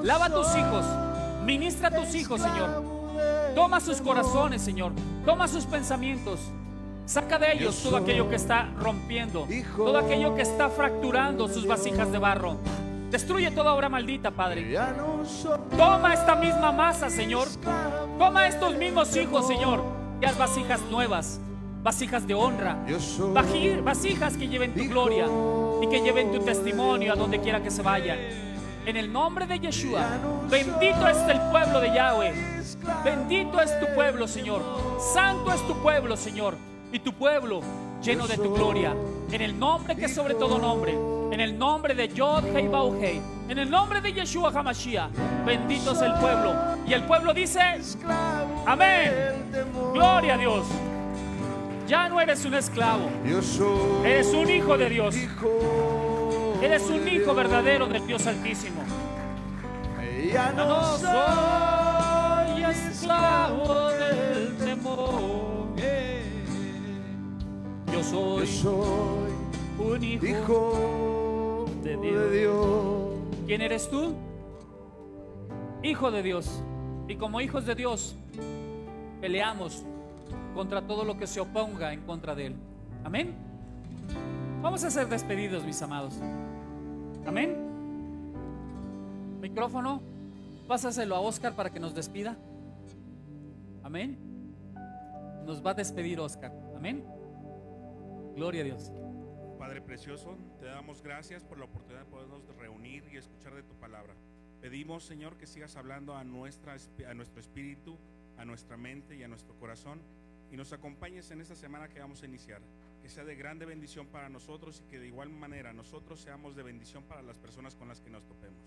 [SPEAKER 2] lava a tus hijos, ministra a tus hijos, Señor. Toma sus corazones, Señor, toma sus pensamientos, saca de ellos todo aquello que está rompiendo, todo aquello que está fracturando sus vasijas de barro. Destruye toda obra maldita, Padre. Toma esta misma masa, Señor, toma estos mismos hijos, Señor, y haz vasijas nuevas, vasijas de honra, vasijas que lleven tu gloria y que lleven tu testimonio a donde quiera que se vayan. En el nombre de Yeshua, bendito es el pueblo de Yahweh, bendito es tu pueblo, Señor, santo es tu pueblo, Señor, y tu pueblo lleno de tu gloria. En el nombre que sobre todo nombre, en el nombre de Yod Hei Bau Hei, en el nombre de Yeshua HaMashiach, bendito es el pueblo. Y el pueblo dice: amén. Gloria a Dios. Ya no eres un esclavo, eres un hijo de Dios. Eres un hijo verdadero del Dios Altísimo. Ya no soy esclavo del temor. Yo soy un hijo de Dios. ¿Quién eres tú? Hijo de Dios. Y como hijos de Dios, peleamos contra todo lo que se oponga en contra de Él. Amén. Vamos a ser despedidos, mis amados. Amén. Micrófono, pásaselo a Oscar para que nos despida. Amén. Nos va a despedir Oscar. Amén. Gloria a Dios.
[SPEAKER 3] Padre precioso, te damos gracias por la oportunidad de podernos reunir y escuchar de tu palabra. Pedimos, Señor, que sigas hablando a nuestro espíritu, a nuestra mente y a nuestro corazón, y nos acompañes en esta semana que vamos a iniciar. Que sea de grande bendición para nosotros y que de igual manera nosotros seamos de bendición para las personas con las que nos topemos.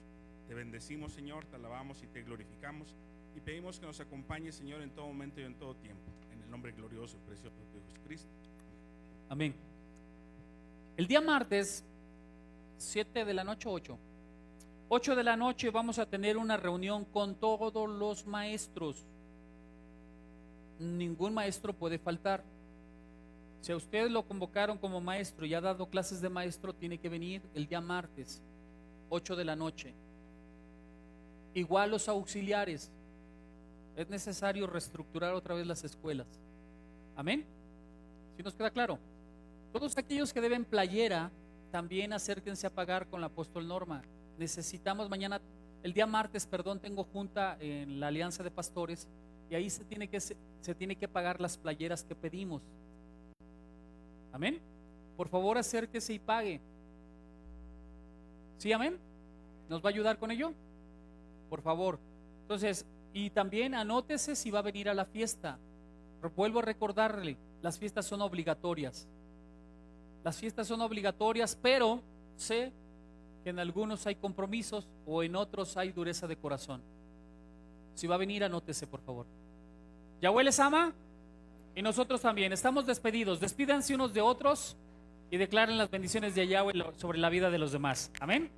[SPEAKER 3] Te bendecimos, Señor, te alabamos y te glorificamos, y pedimos que nos acompañes, Señor, en todo momento y en todo tiempo. En el nombre glorioso y precioso de tu Hijo Jesucristo.
[SPEAKER 2] Amén. El día martes, 7 de la noche, 8 de la noche, vamos a tener una reunión con todos los maestros. Ningún maestro puede faltar. Si a usted lo convocaron como maestro y ha dado clases de maestro, tiene que venir el día martes, 8 de la noche. Igual los auxiliares. Es necesario reestructurar otra vez las escuelas. Amén. ¿Sí nos queda claro? Todos aquellos que deben playera, también acérquense a pagar con la apóstol Norma. Necesitamos mañana, el día martes, tengo junta en la Alianza de Pastores, y ahí se tiene que pagar las playeras que pedimos. Amén. Por favor, acérquese y pague. ¿Sí, amén? ¿Nos va a ayudar con ello? Por favor. Entonces, y también anótese si va a venir a la fiesta. Vuelvo a recordarle, las fiestas son obligatorias. Las fiestas son obligatorias, pero sé que en algunos hay compromisos o en otros hay dureza de corazón. Si va a venir, anótese, por favor. Yahweh les ama y nosotros también. Estamos despedidos. Despídanse unos de otros y declaren las bendiciones de Yahweh sobre la vida de los demás. Amén.